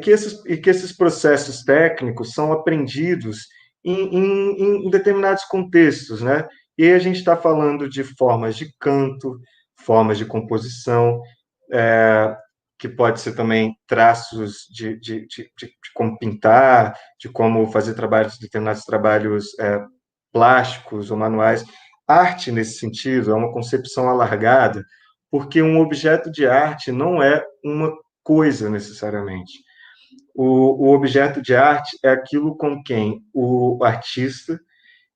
Que esses processos técnicos são aprendidos em determinados contextos, né? E aí a gente está falando de formas de canto, formas de composição, que pode ser também traços de como pintar, de como fazer determinados trabalhos plásticos ou manuais. Arte, nesse sentido, é uma concepção alargada, porque um objeto de arte não é uma coisa, necessariamente. O objeto de arte é aquilo com quem o artista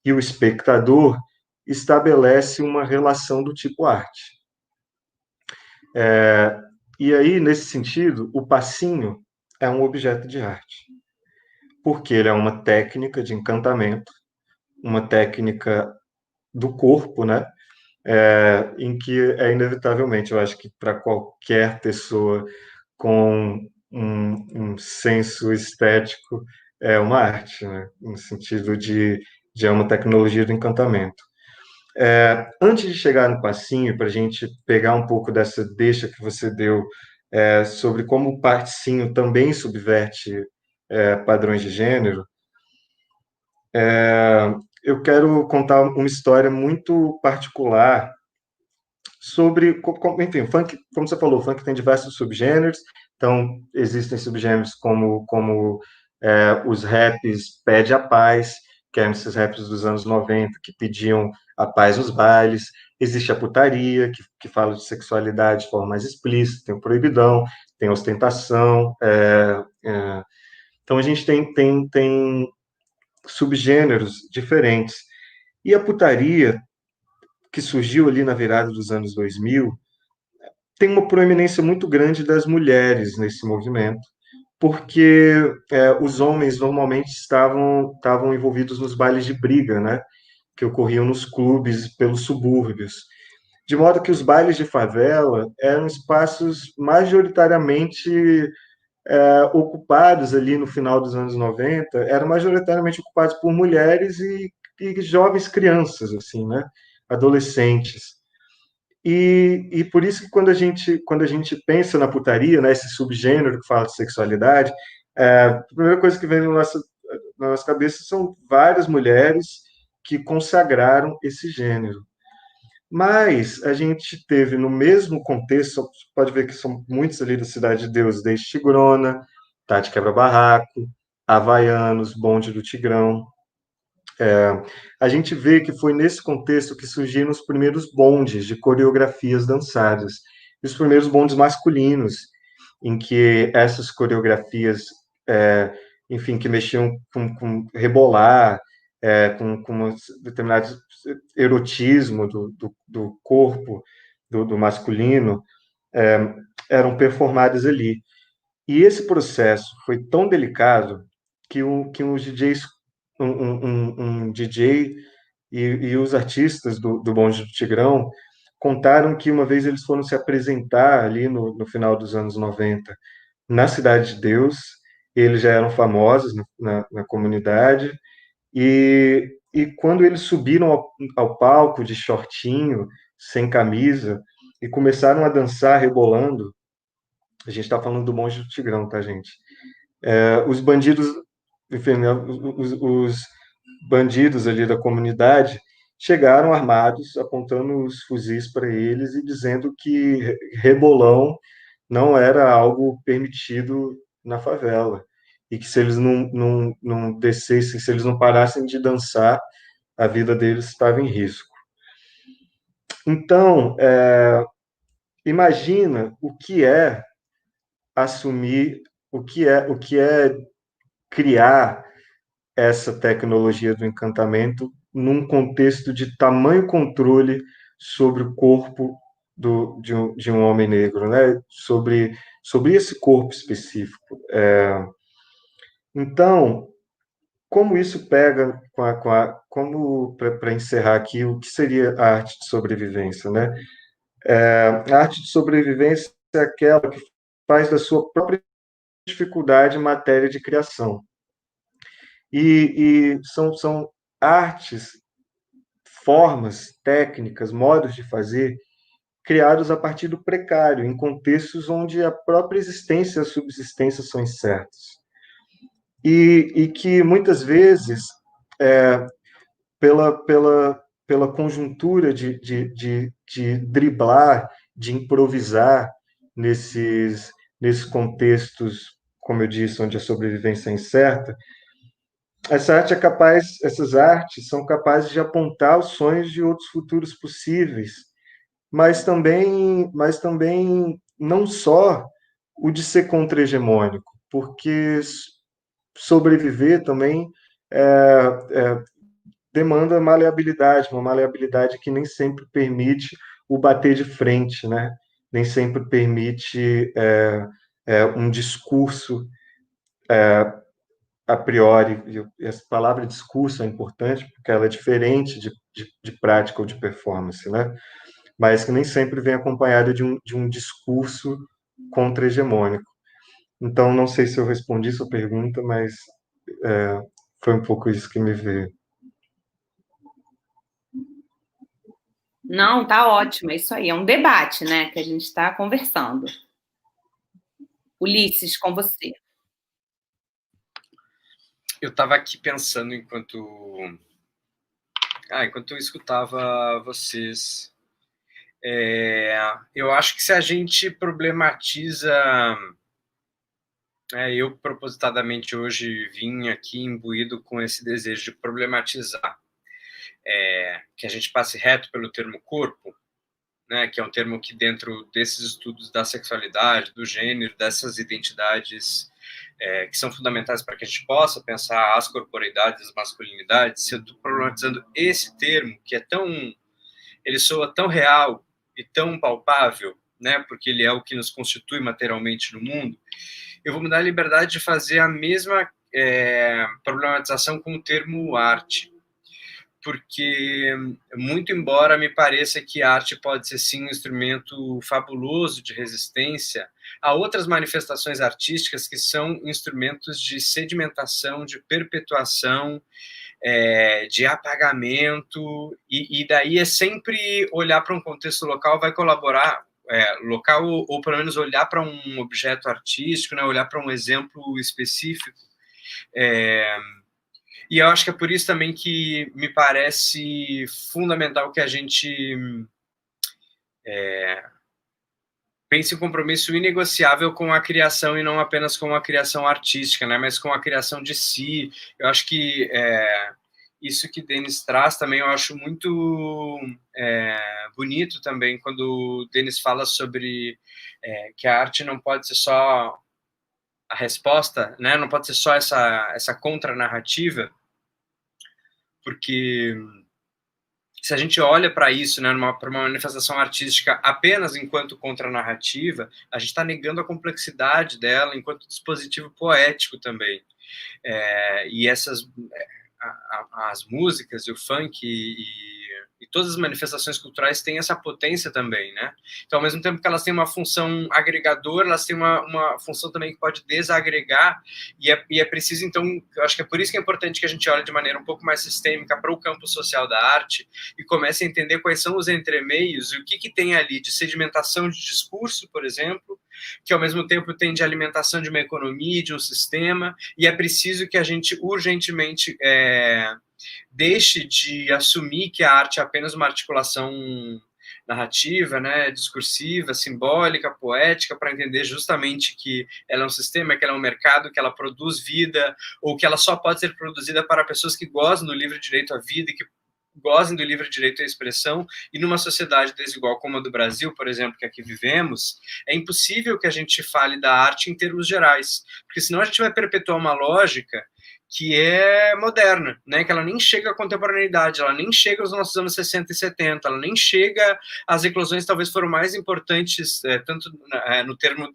e o espectador estabelece uma relação do tipo arte. E aí, nesse sentido, o passinho é um objeto de arte, porque ele é uma técnica de encantamento, uma técnica do corpo, né? Em que inevitavelmente, eu acho que para qualquer pessoa com um senso estético, é uma arte, né? No sentido de uma tecnologia do encantamento. Antes de chegar no passinho, para a gente pegar um pouco dessa deixa que você deu sobre como o passinho também subverte padrões de gênero, eu quero contar uma história muito particular sobre, enfim, o funk, como você falou, o funk tem diversos subgêneros, então existem subgêneros como os raps Pede a Paz, que eram esses raps dos anos 90, que pediam a paz nos bailes. Existe a putaria, que fala de sexualidade de forma mais explícita, tem o proibidão, tem a ostentação. Então, a gente tem subgêneros diferentes. E a putaria, que surgiu ali na virada dos anos 2000, tem uma proeminência muito grande das mulheres nesse movimento, porque os homens normalmente estavam envolvidos nos bailes de briga, né? que ocorriam nos clubes pelos subúrbios. De modo que os bailes de favela eram espaços majoritariamente ocupados ali no final dos anos 90, eram majoritariamente ocupados por mulheres e jovens crianças, assim, né? Adolescentes. E por isso que quando a gente pensa na putaria, né, esse subgênero que fala de sexualidade, a primeira coisa que vem na nossa cabeça são várias mulheres que consagraram esse gênero. Mas a gente teve no mesmo contexto, pode ver que são muitos ali da Cidade de Deus, desde Tigrona, Tati Quebra-Barraco, Havaianos, Bonde do Tigrão. A gente vê que foi nesse contexto que surgiram os primeiros bondes de coreografias dançadas, e os primeiros bondes masculinos, em que essas coreografias, enfim, que mexiam com rebolar, com um determinado erotismo do corpo, do masculino, eram performadas ali. E esse processo foi tão delicado que os DJs, um DJ e os artistas do Bonde do Tigrão contaram que uma vez eles foram se apresentar ali no final dos anos 90 na Cidade de Deus, eles já eram famosos na comunidade, e quando eles subiram ao palco de shortinho, sem camisa, e começaram a dançar rebolando, a gente está falando do Bonde do Tigrão, tá, gente? Os bandidos, enfim, né, os bandidos ali da comunidade chegaram armados, apontando os fuzis para eles e dizendo que rebolão não era algo permitido na favela. E que se eles não descessem, se eles não parassem de dançar, a vida deles estava em risco. Então, imagina o que é assumir, o que é criar essa tecnologia do encantamento num contexto de tamanho controle sobre o corpo de um homem negro, né? Sobre esse corpo específico. Então, como isso pega como, para encerrar aqui, o que seria a arte de sobrevivência, né? A arte de sobrevivência é aquela que faz da sua própria dificuldade matéria de criação. E são artes, formas, técnicas, modos de fazer criados a partir do precário, em contextos onde a própria existência e a subsistência são incertos. E que muitas vezes, pela conjuntura de driblar, de improvisar nesses contextos, como eu disse, onde a sobrevivência é incerta, essas artes são capazes de apontar os sonhos de outros futuros possíveis, mas também não só o de ser contra-hegemônico, porque sobreviver também demanda maleabilidade, uma maleabilidade que nem sempre permite o bater de frente, né? Nem sempre permite um discurso a priori, e essa palavra discurso é importante porque ela é diferente de prática ou de performance, né? Mas que nem sempre vem acompanhada de um discurso contra-hegemônico. Então, não sei se eu respondi sua pergunta, mas foi um pouco isso que me veio. Não, tá ótimo, é isso aí. É um debate, né, que a gente está conversando. Ulisses, com você. Eu estava aqui pensando enquanto eu escutava vocês. Eu acho que se a gente problematiza... eu propositadamente hoje vim aqui imbuído com esse desejo de problematizar. Que a gente passe reto pelo termo corpo, né, que é um termo que dentro desses estudos da sexualidade, do gênero, dessas identidades que são fundamentais para que a gente possa pensar as corporeidades, as masculinidades, se eu estou problematizando esse termo, que ele soa tão real e tão palpável, né, porque ele é o que nos constitui materialmente no mundo, eu vou me dar a liberdade de fazer a mesma problematização com o termo arte. porque, muito embora me pareça que a arte pode ser, sim, um instrumento fabuloso de resistência, há outras manifestações artísticas que são instrumentos de sedimentação, de perpetuação, de apagamento, e daí é sempre olhar para um contexto local, vai colaborar, local, ou pelo menos olhar para um objeto artístico, né, olhar para um exemplo específico. E eu acho que é por isso também que me parece fundamental que a gente pense um compromisso inegociável com a criação, e não apenas com a criação artística, né, mas com a criação de si. Eu acho que isso que Denis traz também, eu acho muito bonito também, quando o Denis fala sobre que a arte não pode ser só a resposta, né, não pode ser só essa contranarrativa, porque se a gente olha para isso, né, para uma manifestação artística apenas enquanto contranarrativa, a gente está negando a complexidade dela enquanto dispositivo poético também. E as músicas e o funk e todas as manifestações culturais têm essa potência também, né? Então, ao mesmo tempo que elas têm uma função agregadora, elas têm uma função também que pode desagregar, e é preciso, então, eu acho que é por isso que é importante que a gente olhe de maneira um pouco mais sistêmica para o campo social da arte e comece a entender quais são os entremeios e o que tem ali de sedimentação de discurso, por exemplo, que ao mesmo tempo tem de alimentação de uma economia, de um sistema, e é preciso que a gente urgentemente deixe de assumir que a arte é apenas uma articulação narrativa, né, discursiva, simbólica, poética, para entender justamente que ela é um sistema, que ela é um mercado, que ela produz vida, ou que ela só pode ser produzida para pessoas que gozam do livre direito à vida e que gozem do livre direito à expressão. E numa sociedade desigual como a do Brasil, por exemplo, que aqui vivemos, é impossível que a gente fale da arte em termos gerais, porque senão a gente vai perpetuar uma lógica que é moderna, né? Que ela nem chega à contemporaneidade, ela nem chega aos nossos anos 60 e 70, ela nem chega às eclosões talvez foram mais importantes, tanto no termo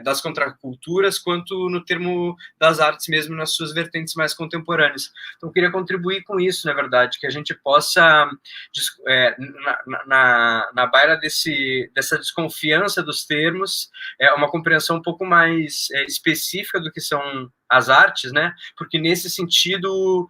das contraculturas, quanto no termo das artes mesmo, nas suas vertentes mais contemporâneas. Então, eu queria contribuir com isso, na verdade, que a gente possa, na baila dessa desconfiança dos termos, uma compreensão um pouco mais específica do que são as artes, né? Porque nesse sentido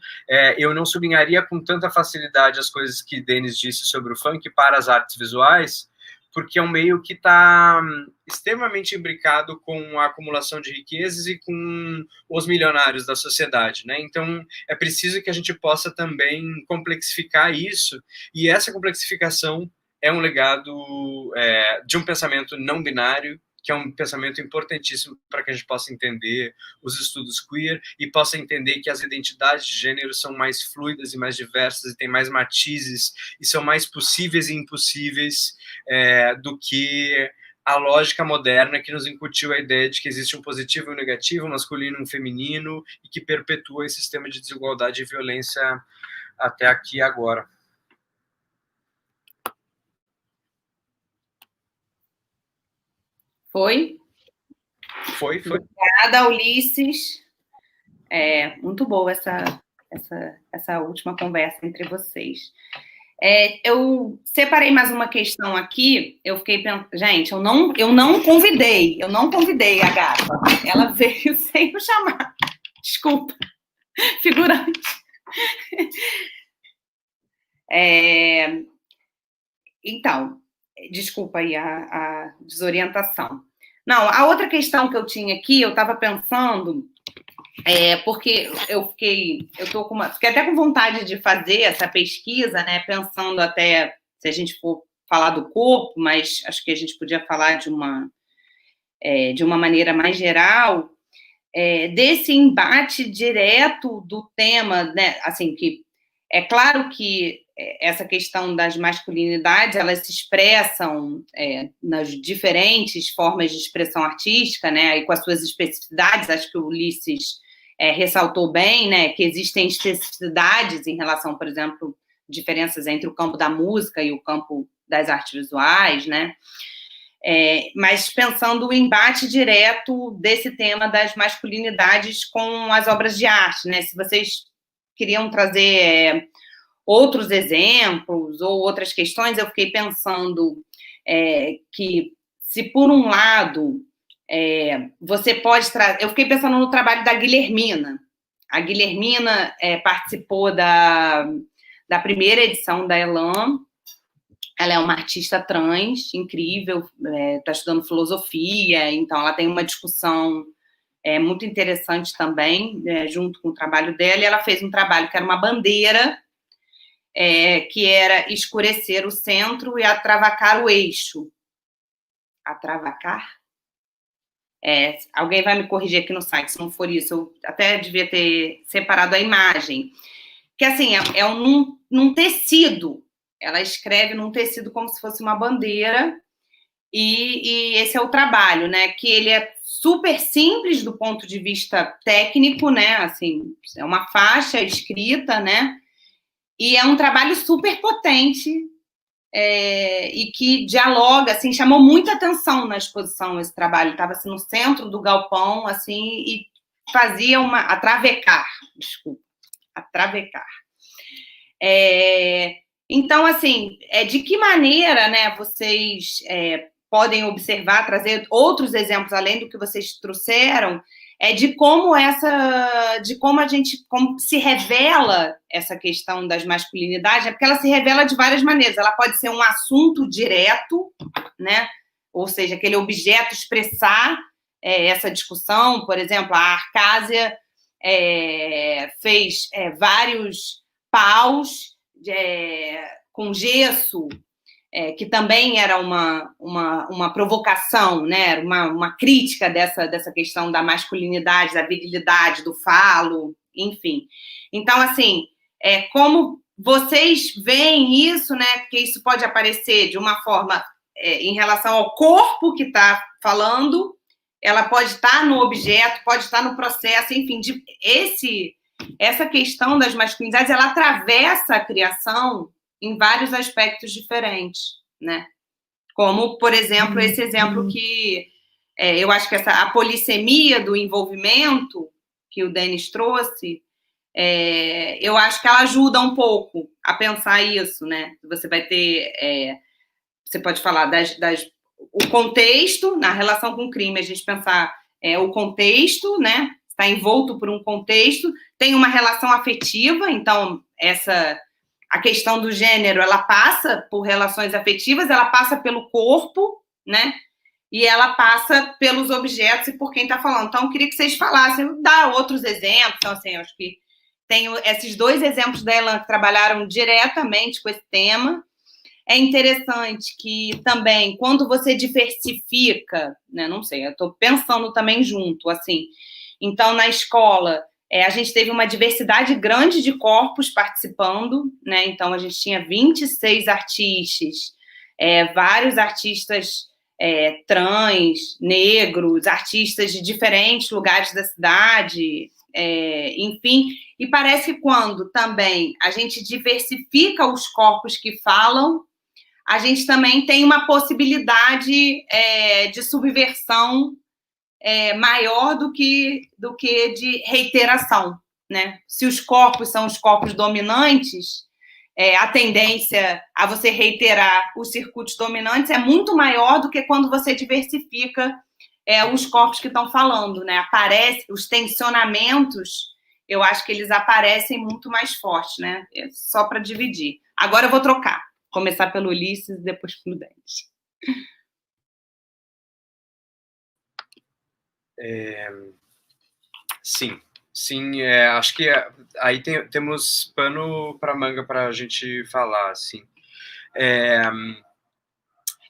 eu não sublinharia com tanta facilidade as coisas que Denis disse sobre o funk para as artes visuais, porque é um meio que está extremamente imbricado com a acumulação de riquezas e com os milionários da sociedade, né? Então, é preciso que a gente possa também complexificar isso, e essa complexificação é um legado de um pensamento não binário, que é um pensamento importantíssimo para que a gente possa entender os estudos queer e possa entender que as identidades de gênero são mais fluidas e mais diversas e têm mais matizes e são mais possíveis e impossíveis do que a lógica moderna que nos incutiu a ideia de que existe um positivo e um negativo, um masculino e um feminino, e que perpetua esse sistema de desigualdade e violência até aqui e agora. Foi? Foi. Obrigada, Ulisses. Muito boa essa última conversa entre vocês. Eu separei mais uma questão aqui. Eu fiquei pensando, gente, eu não convidei a gata. Ela veio sem eu chamar. Desculpa, figurante. Então, desculpa aí a desorientação. Não, a outra questão que eu tinha aqui, eu estava pensando, porque fiquei até com vontade de fazer essa pesquisa, né? Pensando até se a gente for falar do corpo, mas acho que a gente podia falar de uma maneira mais geral, desse embate direto do tema, né? Assim, que é claro que essa questão das masculinidades, elas se expressam nas diferentes formas de expressão artística, né, e com as suas especificidades. Acho que o Ulisses ressaltou bem, né, que existem especificidades em relação, por exemplo, diferenças entre o campo da música e o campo das artes visuais, né, mas pensando o embate direto desse tema das masculinidades com as obras de arte, né, se vocês queriam trazer outros exemplos ou outras questões, eu fiquei pensando que, se por um lado, você pode trazer... Eu fiquei pensando no trabalho da Guilhermina. A Guilhermina participou da primeira edição da Elan. Ela é uma artista trans, incrível, está estudando filosofia, então ela tem uma discussão muito interessante também, junto com o trabalho dela, e ela fez um trabalho que era uma bandeira, que era escurecer o centro e atravacar o eixo. Atravacar? Alguém vai me corrigir aqui no site, se não for isso, eu até devia ter separado a imagem. Que, assim, num tecido, ela escreve num tecido como se fosse uma bandeira, e esse é o trabalho, né, que ele é super simples do ponto de vista técnico, né, assim, é uma faixa escrita, né, e é um trabalho super potente, e que dialoga, assim, chamou muita atenção na exposição esse trabalho, estava assim, no centro do galpão, assim, e fazia atravecar. Então, assim, de que maneira, né, vocês podem observar, trazer outros exemplos, além do que vocês trouxeram, de como como se revela essa questão das masculinidades, porque ela se revela de várias maneiras. Ela pode ser um assunto direto, né? Ou seja, aquele objeto expressar essa discussão. Por exemplo, a Arcásia fez vários paus com gesso, que também era uma provocação, né? uma crítica dessa questão da masculinidade, da virilidade, do falo, enfim. Então, assim, como vocês veem isso, né? Porque isso pode aparecer de uma forma em relação ao corpo que está falando, ela pode estar no objeto, pode estar no processo, enfim, essa questão das masculinidades, ela atravessa a criação em vários aspectos diferentes, né? Como, por exemplo, esse exemplo que eu acho que a polissemia do envolvimento que o Denis trouxe, eu acho que ela ajuda um pouco a pensar isso, né? Você vai ter... você pode falar o contexto, na relação com o crime, a gente pensar o contexto, né? Está envolto por um contexto, tem uma relação afetiva, então a questão do gênero, ela passa por relações afetivas, ela passa pelo corpo, né? E ela passa pelos objetos e por quem está falando. Então, eu queria que vocês falassem, dar outros exemplos. Então, assim, eu acho que tem esses dois exemplos da Elan que trabalharam diretamente com esse tema. É interessante que também, quando você diversifica, né? Não sei, eu estou pensando também junto, assim. Então, na escola, a gente teve uma diversidade grande de corpos participando, né? Então, a gente tinha 26 artistas, vários artistas trans, negros, artistas de diferentes lugares da cidade, enfim. E parece que quando também a gente diversifica os corpos que falam, a gente também tem uma possibilidade de subversão maior do que de reiteração, né? Se os corpos são os corpos dominantes, a tendência a você reiterar os circuitos dominantes é muito maior do que quando você diversifica os corpos que estão falando, né? Os tensionamentos, eu acho que eles aparecem muito mais fortes, né? Só para dividir. Agora eu vou trocar. Começar pelo Ulisses e depois pelo Denis. Sim, acho que aí temos pano para manga para a gente falar, assim.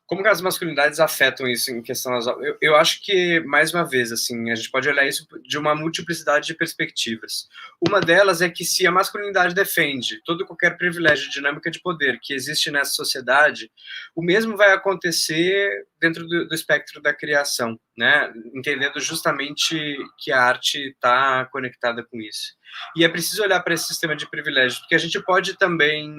Como que as masculinidades afetam isso em questão das... Eu acho que, mais uma vez, assim, a gente pode olhar isso de uma multiplicidade de perspectivas. Uma delas é que se a masculinidade defende todo e qualquer privilégio e dinâmica de poder que existe nessa sociedade, o mesmo vai acontecer dentro do espectro da criação, né? Entendendo justamente que a arte está conectada com isso. E é preciso olhar para esse sistema de privilégios, porque a gente pode também...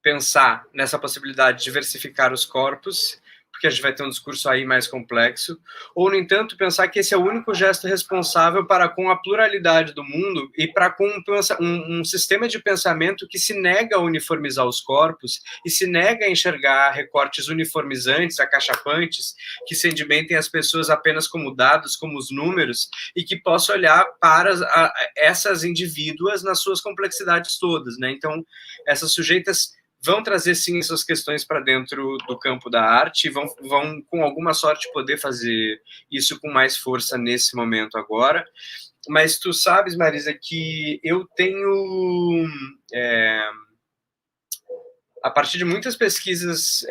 pensar nessa possibilidade de diversificar os corpos, porque a gente vai ter um discurso aí mais complexo, ou, no entanto, pensar que esse é o único gesto responsável para com a pluralidade do mundo e para com um sistema de pensamento que se nega a uniformizar os corpos e se nega a enxergar recortes uniformizantes, acachapantes, que sedimentem as pessoas apenas como dados, como os números, e que possa olhar para essas indivíduas nas suas complexidades todas, né? Então, essas sujeitas vão trazer, sim, essas questões para dentro do campo da arte e vão, com alguma sorte, poder fazer isso com mais força nesse momento agora. Mas tu sabes, Marisa, que eu tenho... a partir de muitas pesquisas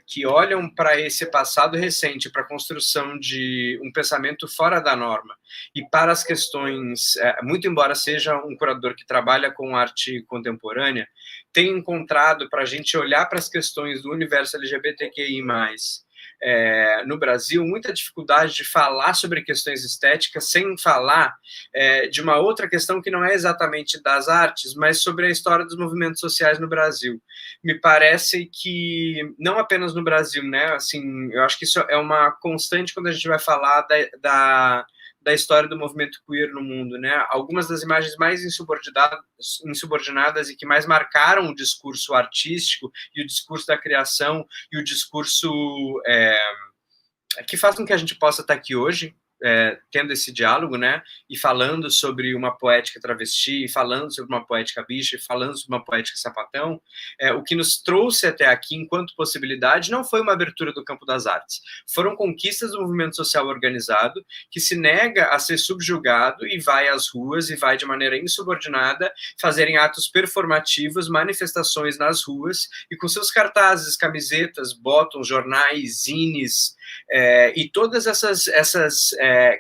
que olham para esse passado recente, para a construção de um pensamento fora da norma, e para as questões, muito embora seja um curador que trabalha com arte contemporânea, tem encontrado, para a gente olhar para as questões do universo LGBTQI+, no Brasil, muita dificuldade de falar sobre questões estéticas sem falar de uma outra questão que não é exatamente das artes, mas sobre a história dos movimentos sociais no Brasil. Me parece que, não apenas no Brasil, né, assim, eu acho que isso é uma constante quando a gente vai falar da história do movimento queer no mundo, né? Algumas das imagens mais insubordinadas e que mais marcaram o discurso artístico e o discurso da criação e o discurso que faz com que a gente possa estar aqui hoje, tendo esse diálogo, né, e falando sobre uma poética travesti, falando sobre uma poética bicha, falando sobre uma poética sapatão, o que nos trouxe até aqui enquanto possibilidade não foi uma abertura do campo das artes, foram conquistas do movimento social organizado, que se nega a ser subjugado e vai às ruas e vai de maneira insubordinada fazerem atos performativos, manifestações nas ruas e com seus cartazes, camisetas, botões, jornais, zines, e todas essas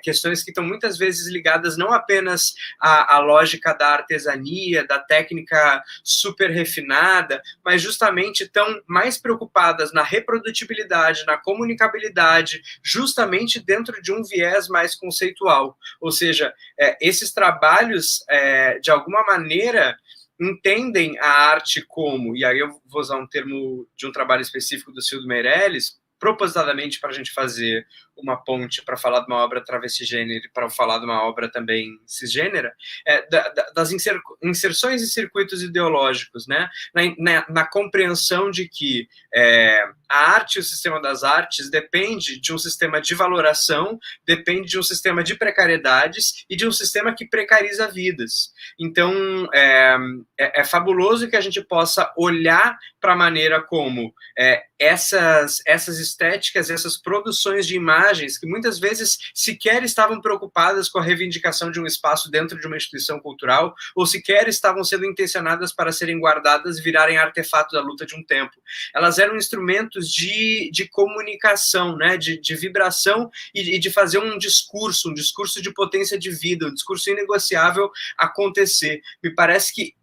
questões que estão muitas vezes ligadas não apenas à lógica da artesania, da técnica super refinada, mas justamente estão mais preocupadas na reprodutibilidade, na comunicabilidade, justamente dentro de um viés mais conceitual. Ou seja, esses trabalhos, de alguma maneira, entendem a arte como, e aí eu vou usar um termo de um trabalho específico do Cildo Meirelles, propositadamente para a gente fazer uma ponte para falar de uma obra travestigênero e para falar de uma obra também cisgênera, das inserções em circuitos ideológicos, né? Na compreensão de que a arte e o sistema das artes depende de um sistema de valoração, depende de um sistema de precariedades e de um sistema que precariza vidas. Então, é fabuloso que a gente possa olhar para a maneira como essas estéticas, essas produções de imagens que muitas vezes sequer estavam preocupadas com a reivindicação de um espaço dentro de uma instituição cultural ou sequer estavam sendo intencionadas para serem guardadas e virarem artefato da luta de um tempo. Elas eram instrumentos de comunicação, né, de vibração e de fazer um discurso de potência de vida, um discurso inegociável acontecer. Me parece que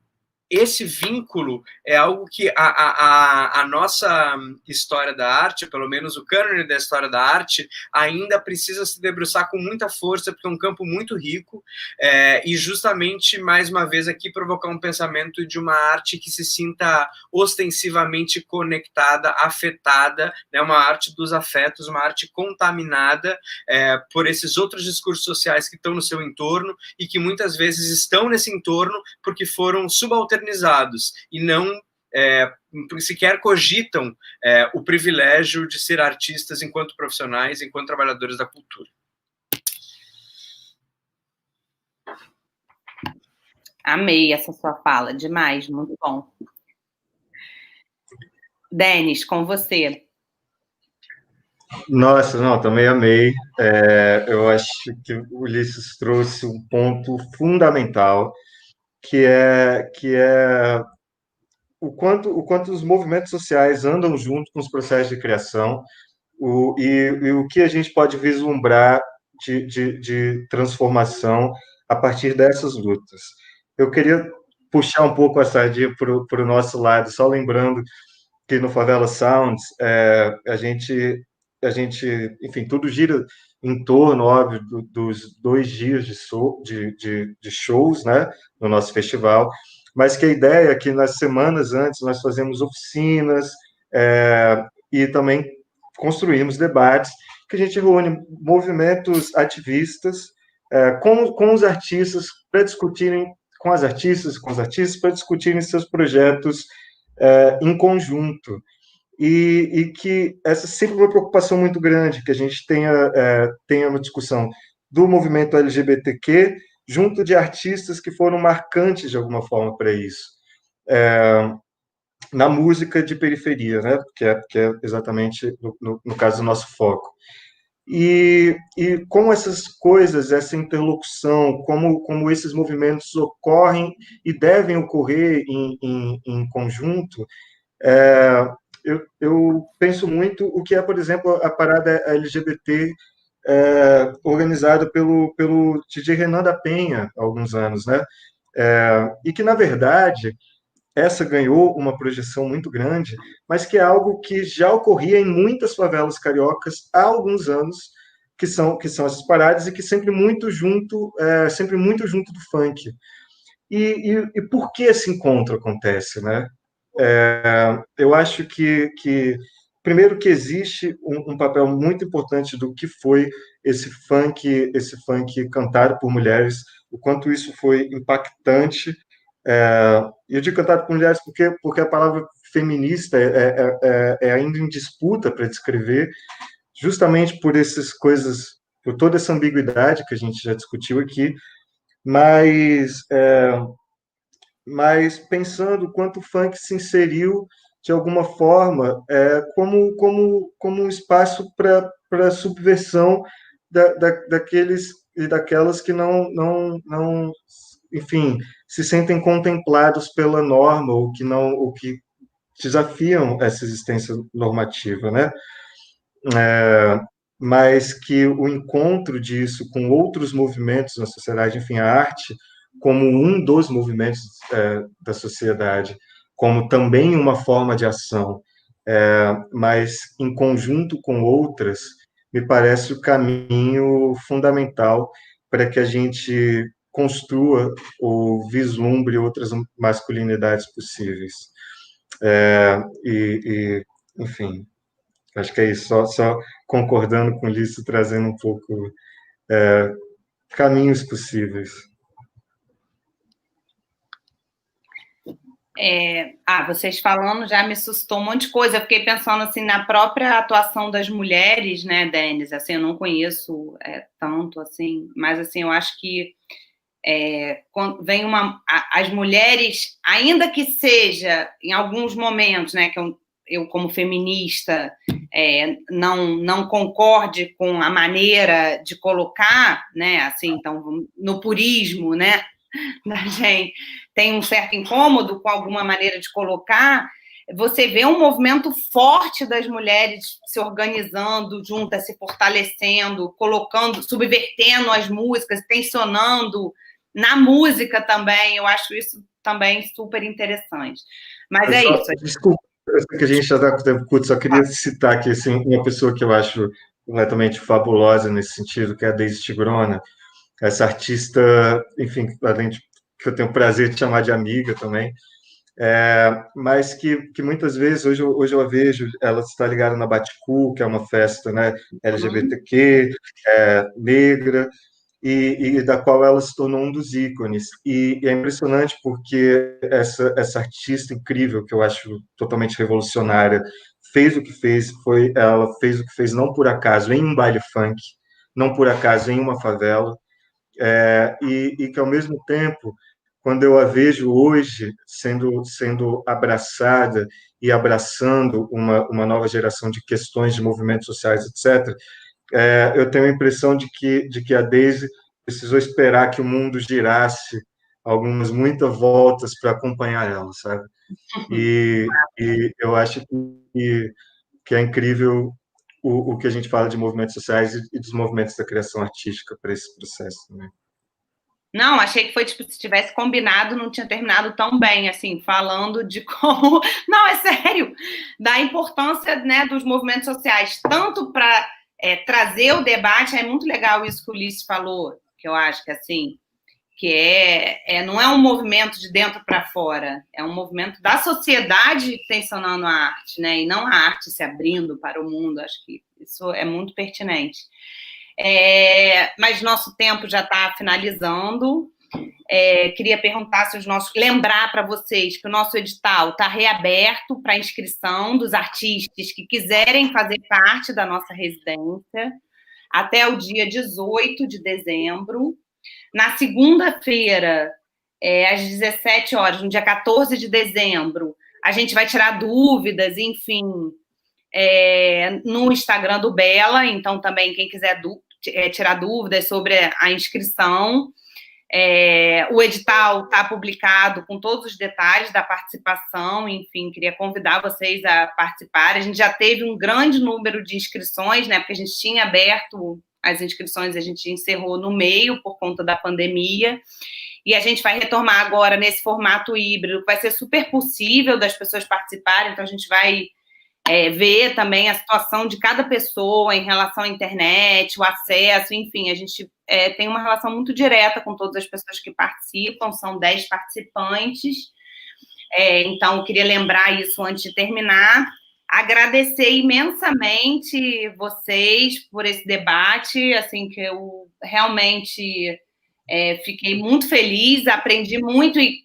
esse vínculo é algo que a nossa história da arte, pelo menos o cânone da história da arte, ainda precisa se debruçar com muita força, porque é um campo muito rico, e justamente, mais uma vez, aqui provocar um pensamento de uma arte que se sinta ostensivamente conectada, afetada, né, uma arte dos afetos, uma arte contaminada por esses outros discursos sociais que estão no seu entorno e que muitas vezes estão nesse entorno porque foram subalternizados e não sequer cogitam o privilégio de ser artistas enquanto profissionais, enquanto trabalhadores da cultura. Amei essa sua fala, demais, muito bom. Denis, com você. Nossa, não, também amei. Eu acho que o Ulisses trouxe um ponto fundamental, que é o quanto os movimentos sociais andam junto com os processos de criação e o que a gente pode vislumbrar de transformação a partir dessas lutas. Eu queria puxar um pouco a sardinha para o nosso lado, só lembrando que no Favela Sounds a gente, enfim, tudo gira em torno, óbvio, dos 2 dias de shows, né, no nosso festival, mas que a ideia é que nas semanas antes nós fazemos oficinas, e também construímos debates que a gente reúne movimentos ativistas com os artistas para discutirem, com as artistas e com os artistas para discutirem seus projetos em conjunto. E que essa sempre uma preocupação muito grande, que a gente tenha uma discussão do movimento LGBTQ junto de artistas que foram marcantes de alguma forma para isso. Na música de periferia, né? que é exatamente, no caso, o nosso foco. E como essas coisas, essa interlocução, como esses movimentos ocorrem e devem ocorrer em conjunto, eu penso muito o que é, por exemplo, a parada LGBT organizada pelo DJ Renan da Penha há alguns anos, né? E que, na verdade, essa ganhou uma projeção muito grande, mas que é algo que já ocorria em muitas favelas cariocas há alguns anos, que são essas paradas, e que sempre muito junto do funk. E por que esse encontro acontece, né? Eu acho que primeiro que existe um papel muito importante do que foi esse funk cantado por mulheres, o quanto isso foi impactante. Eu digo cantado por mulheres porque a palavra feminista é ainda em disputa para descrever, justamente por essas coisas, por toda essa ambiguidade que a gente já discutiu aqui, mas pensando quanto o funk se inseriu de alguma forma como um espaço para subversão daqueles e daquelas que não enfim, se sentem contemplados pela norma ou que desafiam essa existência normativa, né? Mas que o encontro disso com outros movimentos na sociedade, enfim, a arte como um dos movimentos da sociedade, como também uma forma de ação, mas em conjunto com outras, me parece o caminho fundamental para que a gente construa ou vislumbre outras masculinidades possíveis. Enfim, acho que é isso, só concordando com isso, trazendo um pouco caminhos possíveis. Vocês falando já me suscitou um monte de coisa. Eu fiquei pensando assim na própria atuação das mulheres, né, Denis? Assim, eu não conheço tanto assim, mas assim, eu acho que quando vem as mulheres, ainda que seja em alguns momentos, né, que eu como feminista não concorde com a maneira de colocar, né, assim, então no purismo, né, da gente tem um certo incômodo com alguma maneira de colocar, você vê um movimento forte das mulheres se organizando juntas, se fortalecendo, colocando, subvertendo as músicas, tensionando na música também. Eu acho isso também super interessante. Mas isso. Desculpa, que a gente já está com o tempo curto, só queria citar aqui assim, uma pessoa que eu acho completamente fabulosa nesse sentido, que é a Daisy Tigrona, essa artista, enfim, que eu tenho o prazer de chamar de amiga também, mas que muitas vezes, hoje eu a vejo, ela está ligada na Baticu, que é uma festa, né, LGBTQ, negra, e da qual ela se tornou um dos ícones. E é impressionante porque essa artista incrível, que eu acho totalmente revolucionária, fez o que fez, ela fez o que fez não por acaso em um baile funk, não por acaso em uma favela, e que, ao mesmo tempo, quando eu a vejo hoje sendo abraçada e abraçando uma nova geração de questões de movimentos sociais, etc., eu tenho a impressão de que a Daisy precisou esperar que o mundo girasse muitas voltas para acompanhar ela, sabe? E eu acho que é incrível o que a gente fala de movimentos sociais e dos movimentos da criação artística para esse processo também. Não, achei que foi tipo, se tivesse combinado, não tinha terminado tão bem, assim, falando de como... Não, é sério! Da importância, né, dos movimentos sociais, tanto para trazer o debate, é muito legal isso que o Ulisses falou, que eu acho que, assim, que não é um movimento de dentro para fora, é um movimento da sociedade tensionando a arte, né? E não a arte se abrindo para o mundo. Acho que isso é muito pertinente. Mas nosso tempo já está finalizando. Queria perguntar se lembrar para vocês que o nosso edital está reaberto para inscrição dos artistas que quiserem fazer parte da nossa residência até o dia 18 de dezembro. Na segunda-feira, às 17 horas, no dia 14 de dezembro, a gente vai tirar dúvidas, enfim, no Instagram do Bela. Então, também, quem quiser tirar dúvidas sobre a inscrição, o edital está publicado com todos os detalhes da participação. Enfim, queria convidar vocês a participarem. A gente já teve um grande número de inscrições, né? Porque a gente tinha aberto as inscrições, a gente encerrou no meio por conta da pandemia, e a gente vai retomar agora nesse formato híbrido, que vai ser super possível das pessoas participarem. Então a gente vai ver também a situação de cada pessoa em relação à internet, o acesso, enfim, a gente tem uma relação muito direta com todas as pessoas que participam, são 10 participantes, então eu queria lembrar isso antes de terminar. Agradecer imensamente vocês por esse debate, assim, que eu realmente fiquei muito feliz, aprendi muito e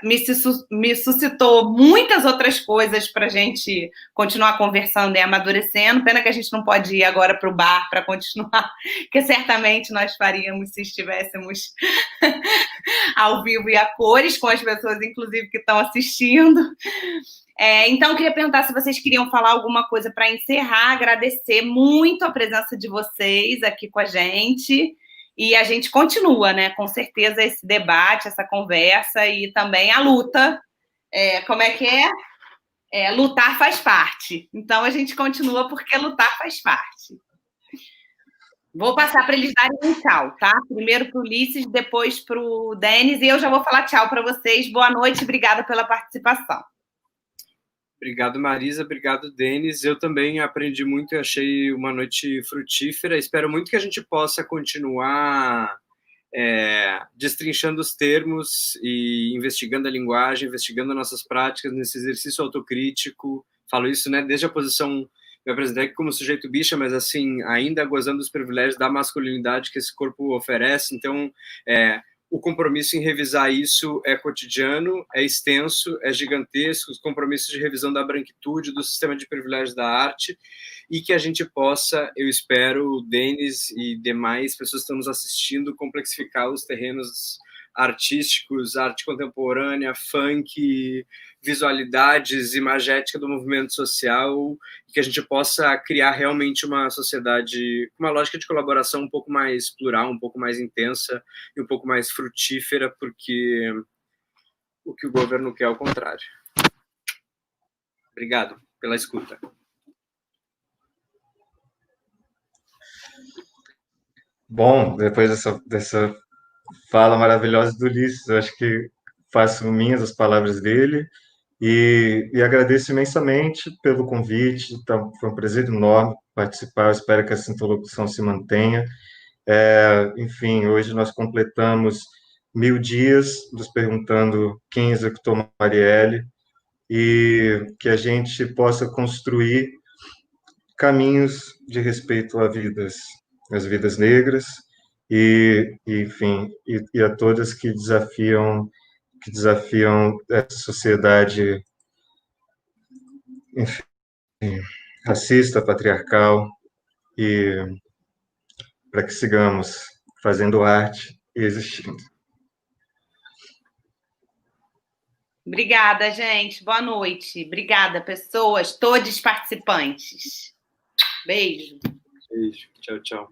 me suscitou muitas outras coisas para a gente continuar conversando e amadurecendo. Pena que a gente não pode ir agora para o bar para continuar, que certamente nós faríamos se estivéssemos ao vivo e a cores, com as pessoas, inclusive, que estão assistindo. Então, eu queria perguntar se vocês queriam falar alguma coisa para encerrar, agradecer muito a presença de vocês aqui com a gente, e a gente continua, né, com certeza, esse debate, essa conversa, e também a luta. Como é que é? Lutar faz parte. Então, a gente continua porque lutar faz parte. Vou passar para eles darem um tchau, tá? Primeiro para o Ulisses, depois para o Denis, e eu já vou falar tchau para vocês. Boa noite, obrigada pela participação. Obrigado, Marisa. Obrigado, Denis. Eu também aprendi muito e achei uma noite frutífera. Espero muito que a gente possa continuar destrinchando os termos e investigando a linguagem, investigando nossas práticas nesse exercício autocrítico. Falo isso, né, desde a posição, me apresentei aqui como sujeito bicha, mas assim, ainda gozando dos privilégios da masculinidade que esse corpo oferece. Então, o compromisso em revisar isso é cotidiano, é extenso, é gigantesco, os compromissos de revisão da branquitude, do sistema de privilégios da arte, e que a gente possa, eu espero, Denis e demais pessoas que estão nos assistindo, complexificar os terrenos artísticos, arte contemporânea, funk, visualidades, imagética do movimento social, e que a gente possa criar realmente uma sociedade com uma lógica de colaboração um pouco mais plural, um pouco mais intensa e um pouco mais frutífera, porque o que o governo quer é o contrário. Obrigado pela escuta. Bom, depois dessa fala maravilhosa do Ulisses, eu acho que faço minhas as palavras dele e agradeço imensamente pelo convite. Então, foi um prazer enorme participar. Eu espero que essa interlocução se mantenha. Enfim, hoje nós completamos 1000 dias nos perguntando quem executou Marielle, e que a gente possa construir caminhos de respeito às vidas negras, enfim, e a todas que desafiam essa sociedade, enfim, racista, patriarcal, e para que sigamos fazendo arte e existindo. Obrigada, gente. Boa noite. Obrigada, pessoas, todos participantes. Beijo. Beijo. Tchau, tchau.